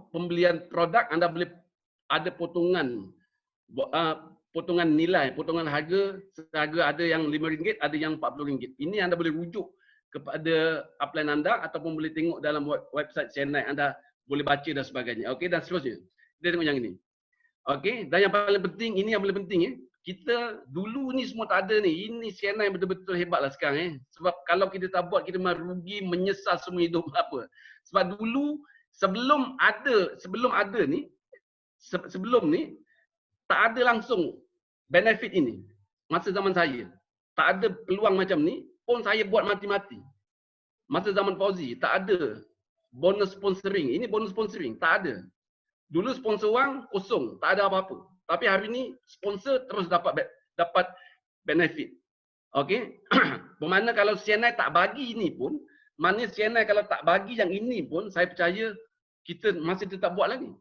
S4: pembelian produk, anda boleh ada potongan nilai, potongan harga ada yang RM5, ada yang RM40. Ini anda boleh rujuk kepada upline anda ataupun boleh tengok dalam website CNI, anda boleh baca dan sebagainya. Okey, dan seterusnya. Kita tengok yang ini. Okey, dan yang paling penting, ini yang paling penting kita dulu ni semua tak ada ni. Ini CNI betul-betul hebatlah sekarang Sebab kalau kita tak buat, kita memang rugi, menyesal semua hidup apa. Sebab dulu sebelum ni tak ada langsung benefit ini. Masa zaman saya tak ada peluang macam ni pun saya buat mati-mati. Masa zaman Fauzi tak ada bonus sponsoring. Ini bonus sponsoring tak ada. Dulu sponsor wang kosong, tak ada apa-apa. Tapi hari ni sponsor terus dapat benefit. Okey. Bermakna kalau CNI tak bagi ini pun, mana CNI kalau tak bagi yang ini pun, saya percaya kita masih tetap buat lagi.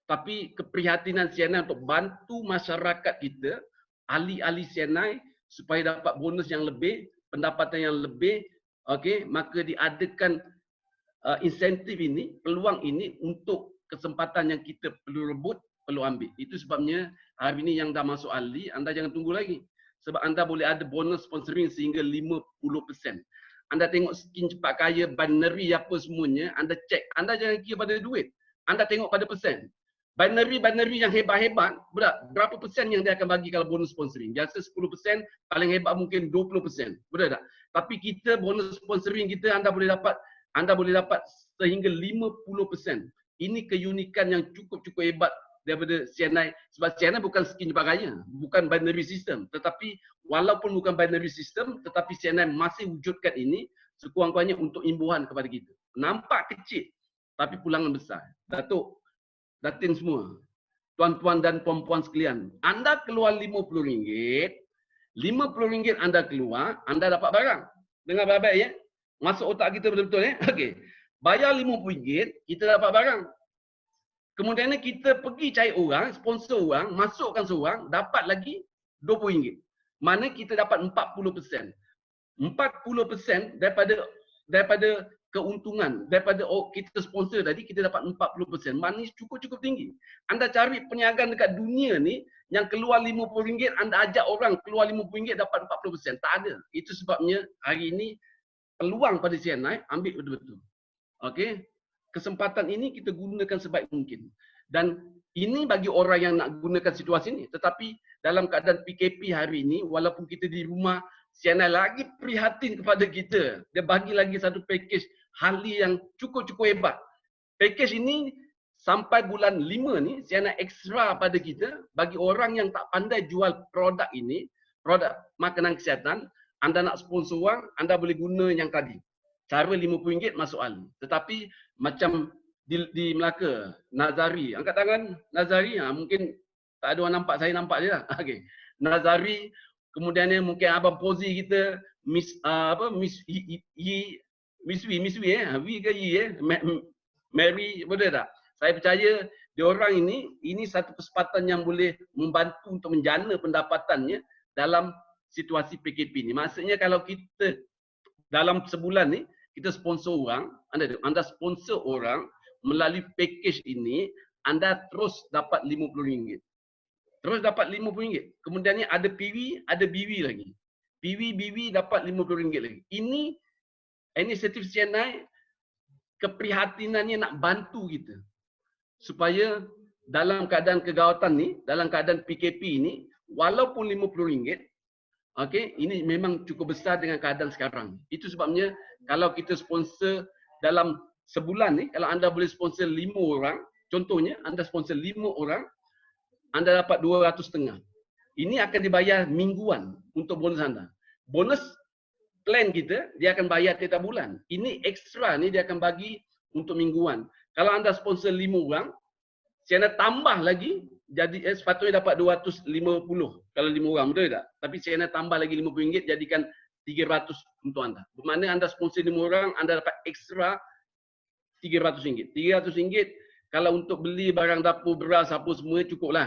S4: Tapi keprihatinan CNI untuk bantu masyarakat kita, ahli-ahli CNI supaya dapat bonus yang lebih, pendapatan yang lebih, okey, maka diadakan insentif ini, peluang ini untuk kesempatan yang kita perlu rebut, perlu ambil. Itu sebabnya hari ini yang dah masuk ahli, anda jangan tunggu lagi. Sebab anda boleh ada bonus sponsoring sehingga 50%. Anda tengok skin cepat kaya, binary apa semuanya, anda cek. Anda jangan kira pada duit. Anda tengok pada persen. Binary yang hebat-hebat, berapa persen yang dia akan bagi kalau bonus sponsoring? Biasa 10%, paling hebat mungkin 20%. Betul tak? Tapi kita bonus sponsoring kita anda boleh dapat sehingga 50%. Ini keunikan yang cukup hebat daripada CNI. Sebab CNI bukan skin cepat kaya, bukan binary system. Tetapi walaupun bukan binary system, tetapi CNI masih wujudkan ini sekurang-kurangnya untuk imbuhan kepada kita. Nampak kecil, tapi pulangan besar. Datuk, Datin semua, tuan-tuan dan puan-puan sekalian, anda keluar RM50, RM50 anda keluar, anda dapat barang. Dengar baik-baik Masuk otak kita betul-betul Okey. Bayar RM50, kita dapat barang. Kemudian kita pergi cari orang, sponsor orang, masukkan seorang, dapat lagi RM20. Mana kita dapat 40%. 40% daripada keuntungan, daripada kita sponsor tadi, kita dapat 40%. Mana cukup tinggi. Anda cari perniagaan dekat dunia ni, yang keluar RM50, anda ajak orang keluar RM50 dapat 40%. Tak ada. Itu sebabnya hari ini peluang pada CNI ambil betul-betul. Okey. Kesempatan ini kita gunakan sebaik mungkin. Dan ini bagi orang yang nak gunakan situasi ini. Tetapi dalam keadaan PKP hari ini, walaupun kita di rumah, CNI lagi prihatin kepada kita. Dia bagi lagi satu package ahli yang cukup hebat. Package ini sampai bulan 5 ni, CNI ekstra pada kita. Bagi orang yang tak pandai jual produk ini, produk makanan kesihatan, anda nak sponsor orang, anda boleh guna yang tadi. Cara RM50 masuk ahli. Tetapi macam di Melaka, Nazari, angkat tangan Nazari, mungkin tak ada orang nampak, saya nampak je lah. Okay. Nazari, kemudian mungkin Abang Pozi kita, Miss Wi ke Yi Mary, betul tak? Saya percaya Diorang ini satu kesempatan yang boleh membantu untuk menjana pendapatannya dalam situasi PKP ni. Maksudnya kalau kita dalam sebulan ni kita sponsor orang, anda sponsor orang melalui package ini, anda terus dapat RM50. Terus dapat RM50. Kemudian ni ada PV, ada BV lagi. PV, BV dapat RM50 lagi. Ini inisiatif CNI keprihatinannya nak bantu kita supaya dalam keadaan kegawatan ni, dalam keadaan PKP ni, walaupun RM50, okey, ini memang cukup besar dengan keadaan sekarang. Itu sebabnya kalau kita sponsor dalam sebulan ni, kalau anda boleh sponsor 5 orang, contohnya anda sponsor 5 orang, anda dapat 250. Ini akan dibayar mingguan untuk bonus anda. Bonus plan kita, dia akan bayar tiap bulan. Ini ekstra ni dia akan bagi untuk mingguan. Kalau anda sponsor 5 orang, saya tambah lagi, jadi sepatutnya dapat 250 kalau 5 orang, betul tak? Tapi saya tambah lagi RM50, jadikan 300 untuk anda. Bermakna anda sponsor 5 orang, anda dapat ekstra RM300. RM300 kalau untuk beli barang dapur, beras apa semua cukuplah,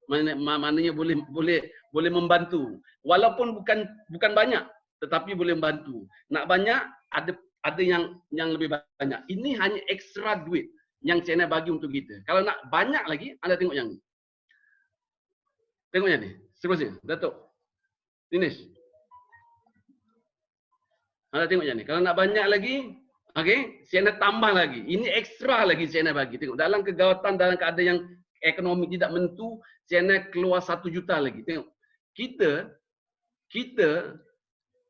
S4: maknanya boleh membantu. Walaupun bukan banyak, tetapi boleh membantu. Nak banyak, ada yang lebih banyak. Ini hanya ekstra duit yang China bagi untuk kita. Kalau nak banyak lagi, anda tengok yang ni. Tengok yang ni. Seterusnya, Datuk. Finish. Anda tengok yang ni. Kalau nak banyak lagi, okey, China tambah lagi. Ini ekstra lagi China bagi. Tengok, dalam kegawatan, dalam keadaan yang ekonomi tidak menentu, China keluar 1 juta lagi. Tengok. Kita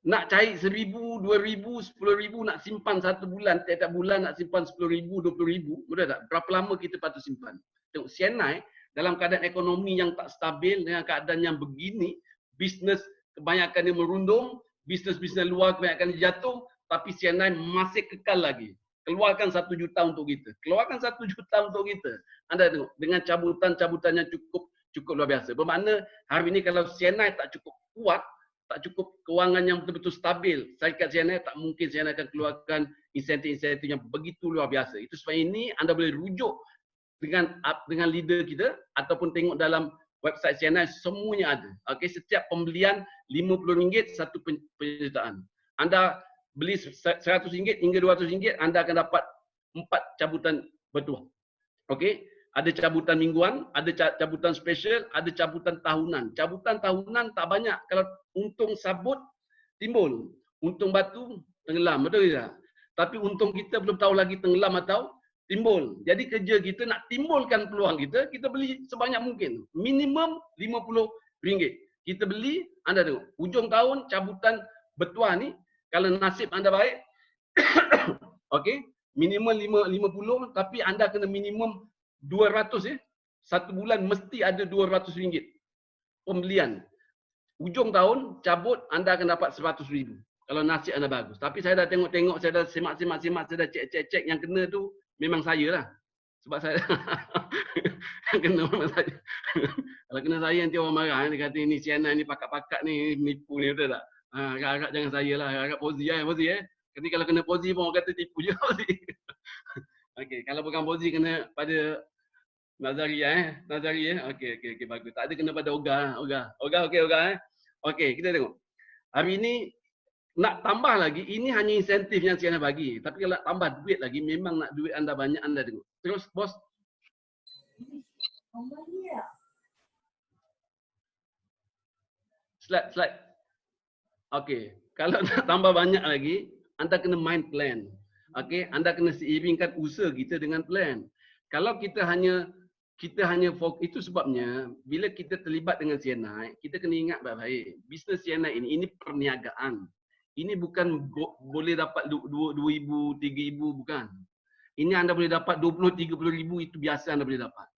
S4: nak cari 1,000, 2,000, 10,000 nak simpan 1 bulan, tiap-tiap bulan nak simpan 10,000, 20,000, betul tak? Berapa lama kita patut simpan? Tengok, CNI dalam keadaan ekonomi yang tak stabil, dengan keadaan yang begini, bisnes kebanyakan yang merundung, bisnes-bisnes luar kebanyakan jatuh, tapi CNI masih kekal lagi. Keluarkan 1 juta untuk kita. Keluarkan 1 juta untuk kita. Anda tengok, dengan cabutan-cabutan yang cukup luar biasa. Bermakna hari ini kalau CNI tak cukup kuat, tak cukup kewangan yang betul-betul stabil, syarikat CNI tak mungkin CNI akan keluarkan insentif-insentif yang begitu luar biasa. Itu sebab ini anda boleh rujuk dengan leader kita ataupun tengok dalam website CNI, semuanya ada. Okey, setiap pembelian RM50 satu penyertaan. Anda beli RM100 hingga RM200, anda akan dapat 4 cabutan bertuah. Okey, ada cabutan mingguan, ada cabutan special, ada cabutan tahunan. Cabutan tahunan tak banyak. Kalau untung sabut, timbul. Untung batu, tenggelam. Betul tak? Tapi untung kita belum tahu lagi tenggelam atau timbul. Jadi kerja kita nak timbulkan peluang kita, kita beli sebanyak mungkin. Minimum RM50. Kita beli, anda tengok. Hujung tahun, cabutan bertuah ni, kalau nasib anda baik, okey, minimum 50, tapi anda kena minimum 200 satu bulan mesti ada RM200 pembelian. Hujung tahun cabut anda akan dapat RM100,000 kalau nasib anda bagus. Tapi saya dah tengok, saya dah semak, saya dah cek yang kena tu memang saya lah. Sebab saya yang kena memang saya. Kalau kena saya nanti orang marah, dia kata ni CNI ni pakat-pakat ni nipu ni, betul tak? Agak jangan saya lah, agak Pozi Nanti kalau kena Pozi pun orang kata tipu je Pozi. Okey, kalau bukan Pozi kena pada Nazaria Okey, bagus. Tak ada kena pada Oga. Okey, kita tengok. Hari ini nak tambah lagi, ini hanya insentif yang CNI bagi. Tapi kalau nak tambah duit lagi, memang nak duit anda banyak, anda tengok. Terus, bos. Slide. Okey, kalau nak tambah banyak lagi, anda kena main plan. Okey, anda kena seiringkan usaha kita dengan plan. Kalau kita hanya itu sebabnya bila kita terlibat dengan CNI, kita kena ingat baik-baik. Bisnes CNI ini perniagaan. Ini bukan boleh dapat 2,000, 3,000, bukan. Ini anda boleh dapat 20, 30,000, itu biasa anda boleh dapat.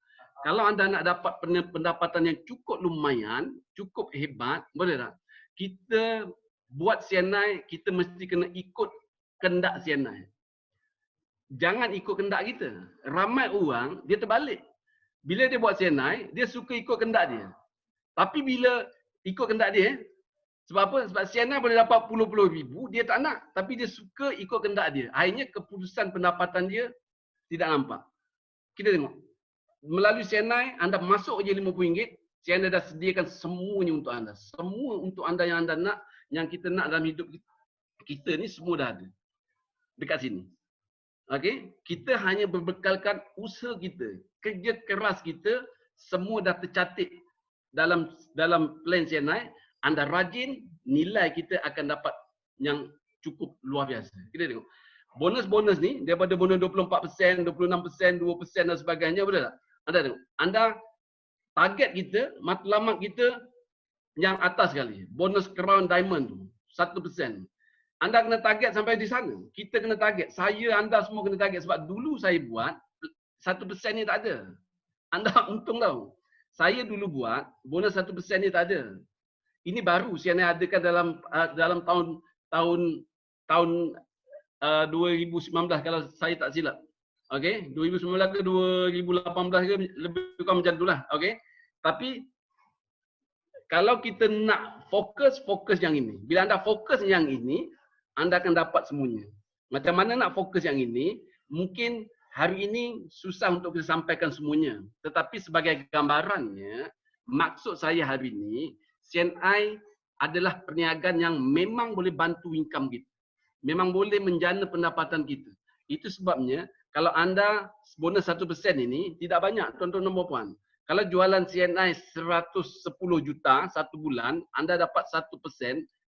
S4: Kalau anda nak dapat pendapatan yang cukup lumayan, cukup hebat, boleh tak? Kita buat CNI, kita mesti kena ikut kehendak CNI. Jangan ikut kehendak kita. Ramai orang, dia terbalik. Bila dia buat CNI, dia suka ikut kehendak dia. Tapi bila ikut kehendak dia, sebab apa? Sebab CNI boleh dapat puluh-puluh ribu, dia tak nak. Tapi dia suka ikut kehendak dia. Akhirnya keputusan pendapatan dia tidak nampak. Kita tengok. melalui CNI, anda masuk je RM50, CNI dah sediakan semuanya untuk anda. Semua untuk anda yang anda nak, yang kita nak dalam hidup kita ni semua dah ada dekat sini. Okey, kita hanya berbekalkan usaha kita, kerja keras kita, semua dah tercatat dalam plan CNI. Anda rajin, nilai kita akan dapat yang cukup luar biasa. Kita tengok. Bonus-bonus ni daripada bonus 24%, 26%, 2% dan sebagainya, betul tak? Anda tengok. Anda target kita, matlamat kita yang atas sekali. Bonus Crown Diamond tu 1%. Anda kena target sampai di sana. Kita kena target. Saya, anda semua kena target. Sebab dulu saya buat, 1% ni tak ada. Anda untung tau. Saya dulu buat, bonus 1% ni tak ada. Ini baru CNI adakan dalam tahun 2019 kalau saya tak silap. Okey, 2019 ke 2018 ke lebih kurang macam itulah. Okey. Tapi kalau kita nak fokus yang ini. Bila anda fokus yang ini, anda akan dapat semuanya. Macam mana nak fokus yang ini? Mungkin hari ini susah untuk kita sampaikan semuanya. Tetapi sebagai gambarannya, maksud saya hari ini, CNI adalah perniagaan yang memang boleh bantu income kita. Memang boleh menjana pendapatan kita. Itu sebabnya, kalau anda bonus 1% ini, tidak banyak tuan-tuan dan puan. Kalau jualan CNI 110 juta satu bulan, anda dapat 1%,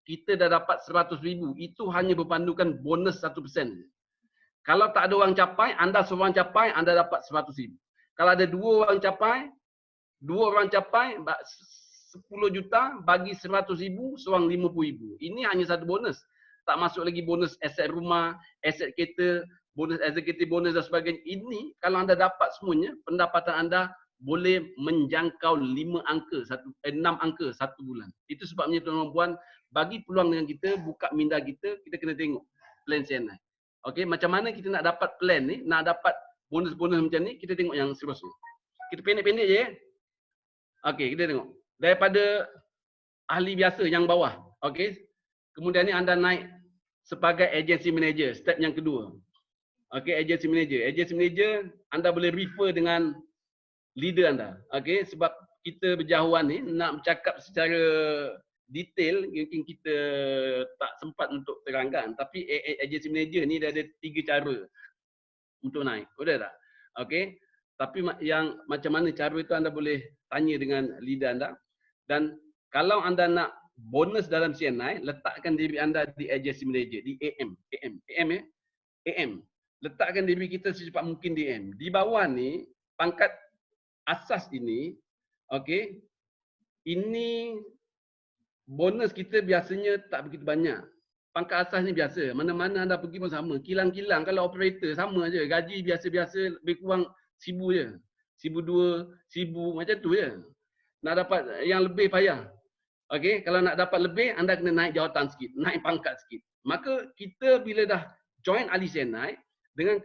S4: kita dah dapat 100,000. Itu hanya berpandukan bonus 1%. Kalau tak ada orang capai, anda seorang capai, anda dapat 100,000. Kalau ada dua orang capai 10 juta bagi 100,000, seorang 50,000. Ini hanya satu bonus. Tak masuk lagi bonus aset rumah, aset kereta, bonus eksekutif, bonus dan sebagainya. Ini kalau anda dapat semuanya, pendapatan anda boleh menjangkau 6 angka satu bulan. Itu sebabnya tuan-tuan dan puan, bagi peluang dengan kita, buka minda kita kena tengok plan CNI. Okey, macam mana kita nak dapat plan ni, nak dapat bonus-bonus macam ni, kita tengok yang seterusnya. Kita pendek-pendek je ya. Okey, kita tengok. Daripada ahli biasa yang bawah, okey. Kemudian ni anda naik sebagai agency manager, step yang kedua. Okey, agency manager. Agency manager anda boleh refer dengan leader anda. Okey, sebab kita berjauhan ni nak bercakap secara detail mungkin kita tak sempat untuk terangkan, tapi agency manager ni dia ada 3 cara untuk naik. Betul tak? Okey. Tapi yang macam mana cara itu anda boleh tanya dengan leader anda. Dan kalau anda nak bonus dalam CNI, letakkan diri anda di agency manager, di AM ya. AM. Letakkan diri kita secepat mungkin di AM. Di bawah ni pangkat asas ini, okey. Ini bonus kita biasanya tak begitu banyak. Pangkat asas ni biasa. Mana-mana anda pergi pun sama. Kilang-kilang kalau operator sama je. Gaji biasa-biasa lebih kurang 1,000 je. 1,200, 1,000 macam tu je. Nak dapat yang lebih payah. Okey, kalau nak dapat lebih anda kena naik jawatan sikit, naik pangkat sikit. Maka kita bila dah join ahli CNI dengan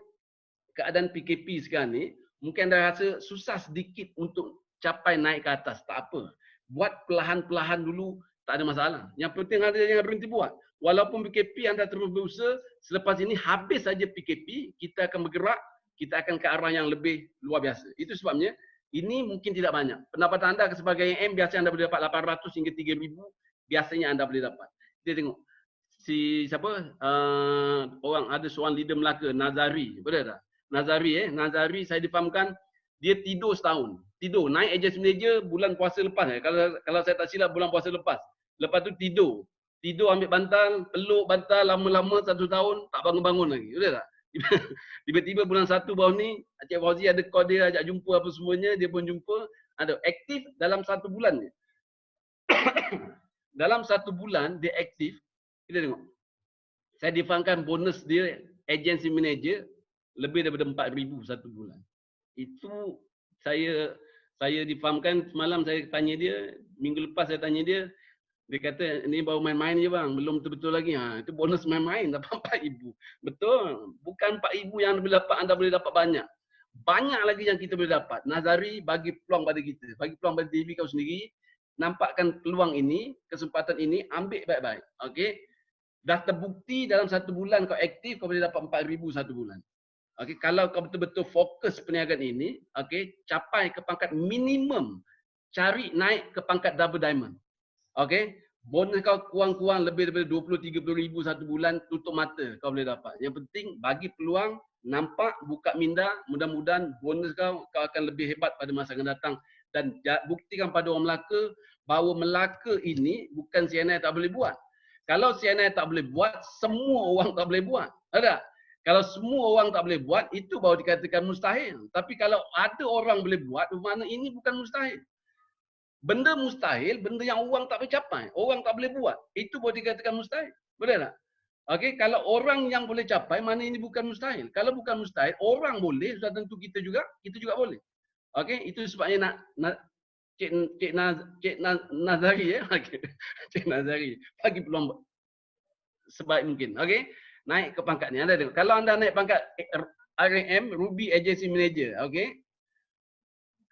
S4: keadaan PKP sekarang ni, mungkin anda rasa susah sedikit untuk capai naik ke atas. Tak apa. Buat perlahan-perlahan dulu, tak ada masalah. Yang penting anda jangan berhenti buat. Walaupun PKP anda terus berusaha, selepas ini habis saja PKP, kita akan bergerak, kita akan ke arah yang lebih luar biasa. Itu sebabnya, ini mungkin tidak banyak. Pendapatan anda sebagai AM, biasanya anda boleh dapat 800 hingga 3,000, biasanya anda boleh dapat. Kita tengok. Orang ada seorang leader Melaka, Nazari. Betul tak? Nazari saya difahamkan, dia tidur setahun. Tidur, naik agency manager bulan puasa lepas. Kalau saya tak silap bulan puasa lepas. Lepas tu tidur. Tidur ambil bantal, peluk bantal lama-lama 1 tahun, tak bangun-bangun lagi. Betul tak? Tiba-tiba bulan 1 bawah ni, Encik Fauzi ada call dia, ajak jumpa apa semuanya, dia pun jumpa. Ada aktif dalam 1 bulan ni. Dalam 1 bulan dia aktif, kita tengok. Saya difahamkan bonus dia agency manager lebih daripada 4,000 1 bulan. Itu saya difahamkan semalam saya tanya dia, minggu lepas saya tanya dia, dia kata ni baru main-main je bang, belum betul-betul lagi. Itu bonus main-main dapat 4,000. Betul. Bukan 4,000 yang anda boleh dapat, anda boleh dapat banyak. Banyak lagi yang kita boleh dapat. Nazari bagi peluang pada kita. Bagi peluang pada diri kau sendiri. Nampakkan peluang ini, kesempatan ini, ambil baik-baik. Okey. Dah terbukti dalam 1 bulan kau aktif, kau boleh dapat 4,000 1 bulan. Okey, kalau kau betul-betul fokus perniagaan ini, okey, capai ke pangkat minimum, cari naik ke pangkat double diamond. Okey, bonus kau kurang-kurang lebih daripada 20-30 ribu satu bulan, tutup mata kau boleh dapat. Yang penting bagi peluang, nampak, buka minda, mudah-mudahan bonus kau akan lebih hebat pada masa akan datang. Dan buktikan pada orang Melaka bahawa Melaka ini bukan CNI tak boleh buat. Kalau CNI tak boleh buat, semua orang tak boleh buat. Ada? Kalau semua orang tak boleh buat, itu baru dikatakan mustahil. Tapi kalau ada orang boleh buat, bermakna ini bukan mustahil. Benda mustahil, benda yang orang tak boleh capai. Orang tak boleh buat. Itu baru dikatakan mustahil. Betul tak? Okey, kalau orang yang boleh capai, mana ini bukan mustahil. Kalau bukan mustahil, orang boleh, sudah tentu kita juga boleh. Okey, itu sebabnya nak Cik Nazari ya. Okay. Cik Nazari bagi peluang sebaik mungkin. Okey, naik ke pangkat ni. Anda tengok. Kalau anda naik pangkat RM, Ruby Agency Manager, okey.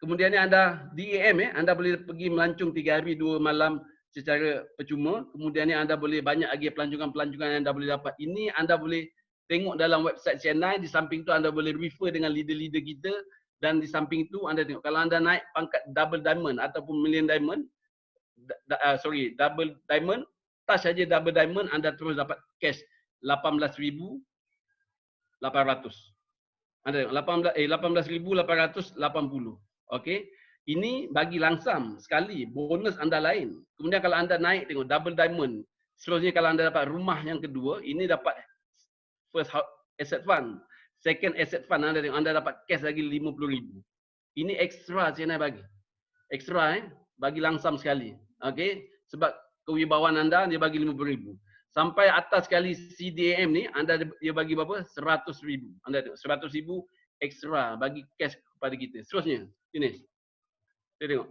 S4: Kemudian ni anda DAM anda boleh pergi melancung 3 hari 2 malam secara percuma. Kemudian ni anda boleh banyak lagi pelancongan-pelancongan yang anda boleh dapat. Ini anda boleh tengok dalam website CNI. Di samping tu anda boleh refer dengan leader-leader kita. Dan di samping itu anda tengok, kalau anda naik pangkat double diamond ataupun million diamond, double diamond, touch saja double diamond, anda terus dapat cash 18,800. Anda tengok, 18,880. Okey, ini bagi langsam sekali, bonus anda lain. Kemudian kalau anda naik, tengok double diamond. Seterusnya kalau anda dapat rumah yang kedua, ini dapat first asset fund. Second asset fund, anda tengok, anda dapat cash lagi 50,000. Ini ekstra CNI bagi. Ekstra bagi langsam sekali. Okey, sebab kewibawaan anda dia bagi 50,000. Sampai atas sekali CDAM ni anda dia bagi berapa? 100,000. Anda tengok 100,000 ekstra bagi cash kepada kita. Seterusnya, finish. Kita tengok.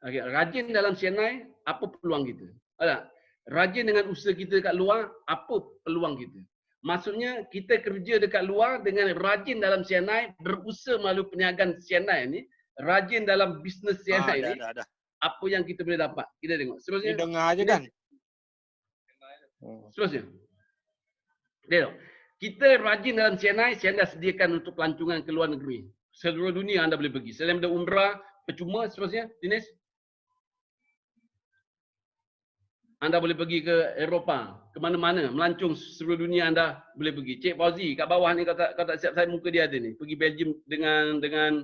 S4: Okey, rajin dalam CNI, apa peluang kita? Ada. Rajin dengan usaha kita dekat luar, apa peluang kita? Maksudnya kita kerja dekat luar dengan rajin dalam CNI, berusaha melalui perniagaan CNI ni, rajin dalam bisnes CNI ni, apa yang kita boleh dapat? Kita tengok. Seterusnya.
S5: Dia dengar aja kan?
S4: Seterusnya. Tengok. Kita rajin dalam CNI, CNI sediakan untuk pelancongan ke luar negeri. Seluruh dunia anda boleh pergi. Selain daripada umrah, percuma, seterusnya. Dinesh. Anda boleh pergi ke Eropah, ke mana-mana, melancong seluruh dunia anda boleh pergi. Cik Fauzi kat bawah ni kau tak siap saya muka dia ada ni. Pergi Belgium dengan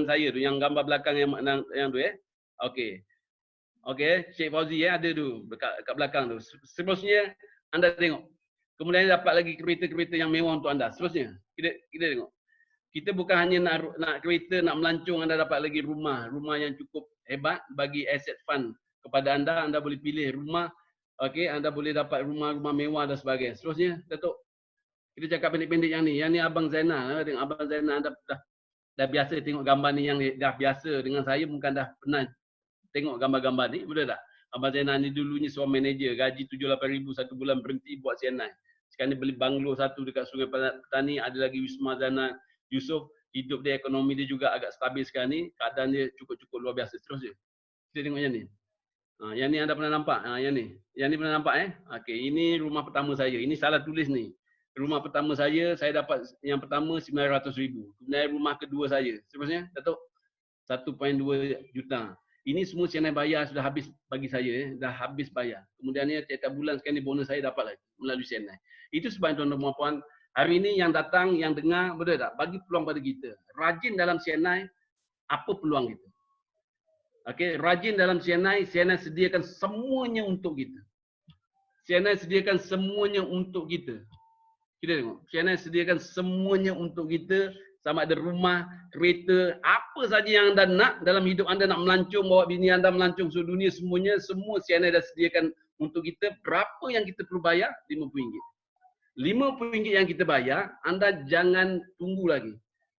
S4: saya tu yang gambar belakang yang tu Okey. Okey, Cik Fauzi ada tu kat belakang tu. Seterusnya anda tengok. Kemudian dapat lagi kereta-kereta yang mewah untuk anda. Seterusnya kita tengok. Kita bukan hanya nak kereta, nak melancong, anda dapat lagi rumah yang cukup hebat bagi asset fund. Kepada anda boleh pilih rumah, okey, anda boleh dapat rumah-rumah mewah dan sebagainya. Seterusnya, Datuk, kita cakap pendek-pendek yang ni Abang Zainal, tengok Abang Zainal anda dah biasa tengok gambar ni, yang dah biasa dengan saya, bukan dah pernah tengok gambar-gambar ni, betul tak? Abang Zainal ni dulunya seorang manager, gaji 7-8 ribu satu bulan, berhenti buat CNI. Sekarang ni beli banglo satu dekat Sungai Petani, ada lagi Wisma Zainal Yusof, hidup dia, ekonomi dia juga agak stabil sekarang ni, keadaan dia cukup-cukup luar biasa. Seterusnya, kita tengok yang ni. Yang ni anda pernah nampak? Yang ni pernah nampak Okey, ini rumah pertama saya. Ini salah tulis ni. Rumah pertama saya dapat yang pertama 900,000. Kemudian rumah kedua saya. Seterusnya, Datuk, 1.2 juta. Ini semua CNI bayar sudah habis bagi saya, dah habis bayar. Kemudian ni tiap bulan sekarang ni bonus saya dapat lagi melalui CNI. Itu sebab tuan-tuan dan puan, hari ini yang datang, yang dengar, betul tak? Bagi peluang pada kita. Rajin dalam CNI, apa peluang kita? Okey, rajin dalam CNI sediakan semuanya untuk kita. CNI sediakan semuanya untuk kita. Kita tengok, CNI sediakan semuanya untuk kita, sama ada rumah, kereta, apa saja yang anda nak dalam hidup anda, nak melancong, bawa bini anda melancong seluruh dunia, semuanya, semua CNI dah sediakan untuk kita. Berapa yang kita perlu bayar? RM50. RM50 yang kita bayar, anda jangan tunggu lagi.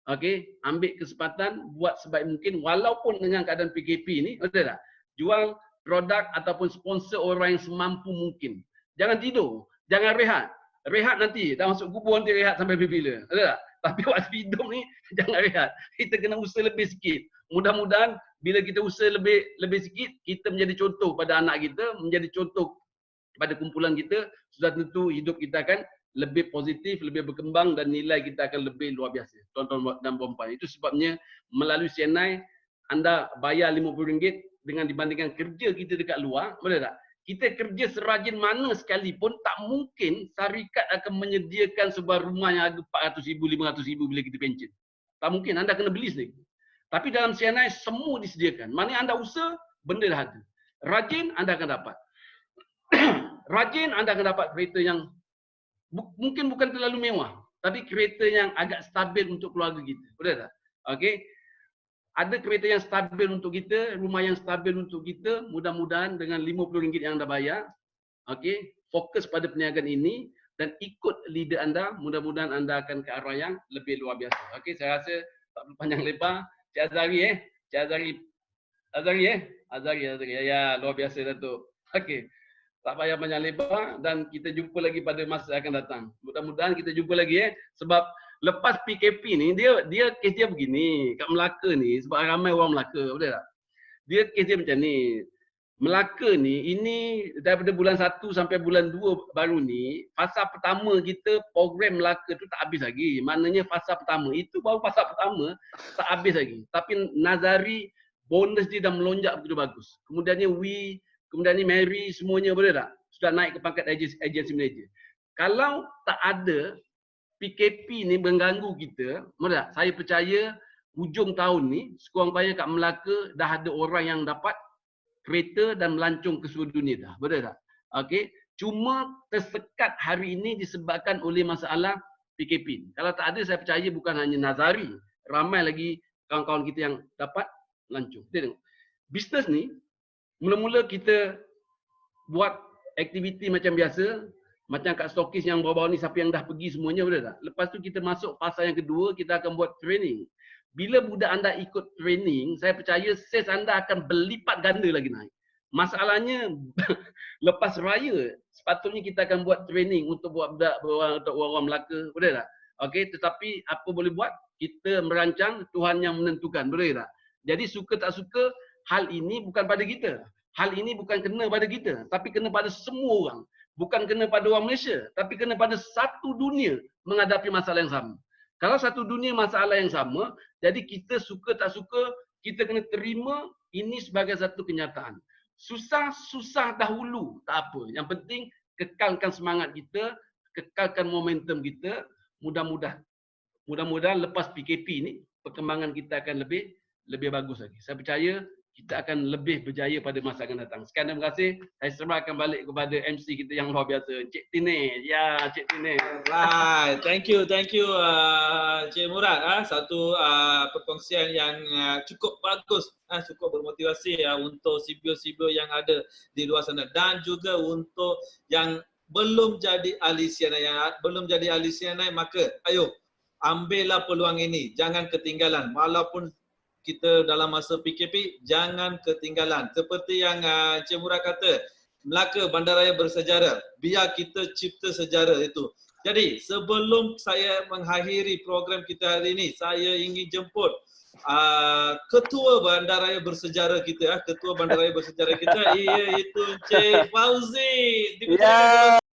S4: Okey, ambil kesempatan, buat sebaik mungkin walaupun dengan keadaan PKP ni, betul tak? Jual produk ataupun sponsor orang yang semampu mungkin. Jangan tidur, jangan rehat. Rehat nanti, dah masuk kubur nanti rehat sampai bila, betul tak? Tapi waktu hidup ni jangan rehat. Kita kena usaha lebih sikit. Mudah-mudahan bila kita usaha lebih sikit, kita menjadi contoh pada anak kita, menjadi contoh pada kumpulan kita, sudah tentu hidup kita akan lebih positif, lebih berkembang dan nilai kita akan lebih luar biasa. Tuan-tuan dan puan-puan. Itu sebabnya melalui CNI anda bayar RM50 dengan dibandingkan kerja kita dekat luar, boleh tak? Kita kerja serajin mana sekalipun, tak mungkin syarikat akan menyediakan sebuah rumah yang harga RM400,000, RM500,000 bila kita pencen. Tak mungkin, anda kena beli sendiri. Tapi dalam CNI semua disediakan. Mana anda usaha, benda dah ada. Rajin, anda akan dapat. Rajin, anda akan dapat kereta yang mungkin bukan terlalu mewah, tapi kereta yang agak stabil untuk keluarga kita. Boleh tak? Okey. Ada kereta yang stabil untuk kita, rumah yang stabil untuk kita, mudah-mudahan dengan RM50 yang anda bayar, okey, fokus pada perniagaan ini dan ikut leader anda, mudah-mudahan anda akan ke arah yang lebih luar biasa. Okey, saya rasa tak perlu panjang lebar. Cik Azari Cik Azari ya, luar biasa Datuk. Okey. Tak payah panjang lebar dan kita jumpa lagi pada masa akan datang. Mudah-mudahan kita jumpa lagi sebab lepas PKP ni dia kes dia begini kat Melaka ni, sebab ramai orang Melaka, betul tak? Dia kes dia macam ni. Melaka ni ini daripada bulan 1 sampai bulan 2 baru ni, fasa pertama kita program Melaka tu tak habis lagi. Maknanya fasa pertama itu baru fasa pertama tak habis lagi. Tapi Nazari bonus dia dah melonjak begitu bagus. Kemudiannya kemudian ni Mary semuanya boleh tak? Sudah naik ke pangkat agency manager. Kalau tak ada PKP ni mengganggu kita, boleh tak? Saya percaya hujung tahun ni sekurang-kurangnya kat Melaka dah ada orang yang dapat kereta dan melancong ke seluruh dunia dah. Boleh tak? Okey. Cuma tersekat hari ini disebabkan oleh masalah PKP. Kalau tak ada, saya percaya bukan hanya Nazari, ramai lagi kawan-kawan kita yang dapat melancong. Kita tengok. Bisnes ni mula-mula kita buat aktiviti macam biasa, macam kat stokis yang bawah-bawah ni, siapa yang dah pergi semuanya, boleh tak? Lepas tu kita masuk fasa yang kedua, kita akan buat training. Bila budak anda ikut training, saya percaya sales anda akan berlipat ganda lagi naik. Masalahnya, lepas raya, sepatutnya kita akan buat training untuk buat budak untuk orang Melaka, boleh tak? Okey, tetapi apa boleh buat? Kita merancang, Tuhan yang menentukan, boleh tak? Jadi suka tak suka, hal ini bukan pada kita. Hal ini bukan kena pada kita, tapi kena pada semua orang. Bukan kena pada orang Malaysia, tapi kena pada satu dunia menghadapi masalah yang sama. Kalau satu dunia masalah yang sama, jadi kita suka tak suka, kita kena terima ini sebagai satu kenyataan. Susah dahulu, tak apa. Yang penting kekalkan semangat kita, kekalkan momentum kita. Mudah-mudahan lepas PKP ni, perkembangan kita akan lebih bagus lagi. Saya percaya kita akan lebih berjaya pada masa akan datang. Sekian, terima kasih. Saya serahkan balik kepada MC kita yang luar biasa, Cik Tine. Ya, Cik Tine.
S1: Right, thank you Cik Murad. Satu perkongsian yang cukup bagus, cukup bermotivasi untuk CBO yang ada di luar sana dan juga untuk yang belum jadi ahli CNI, maka ayo ambillah peluang ini, jangan ketinggalan. Walaupun kita dalam masa PKP, jangan ketinggalan. Seperti yang Cik Murad kata, Melaka bandaraya bersejarah. Biar kita cipta sejarah itu. Jadi sebelum saya mengakhiri program kita hari ini, saya ingin jemput Ketua Bandaraya Bersejarah kita, iaitu Cik Fauzi.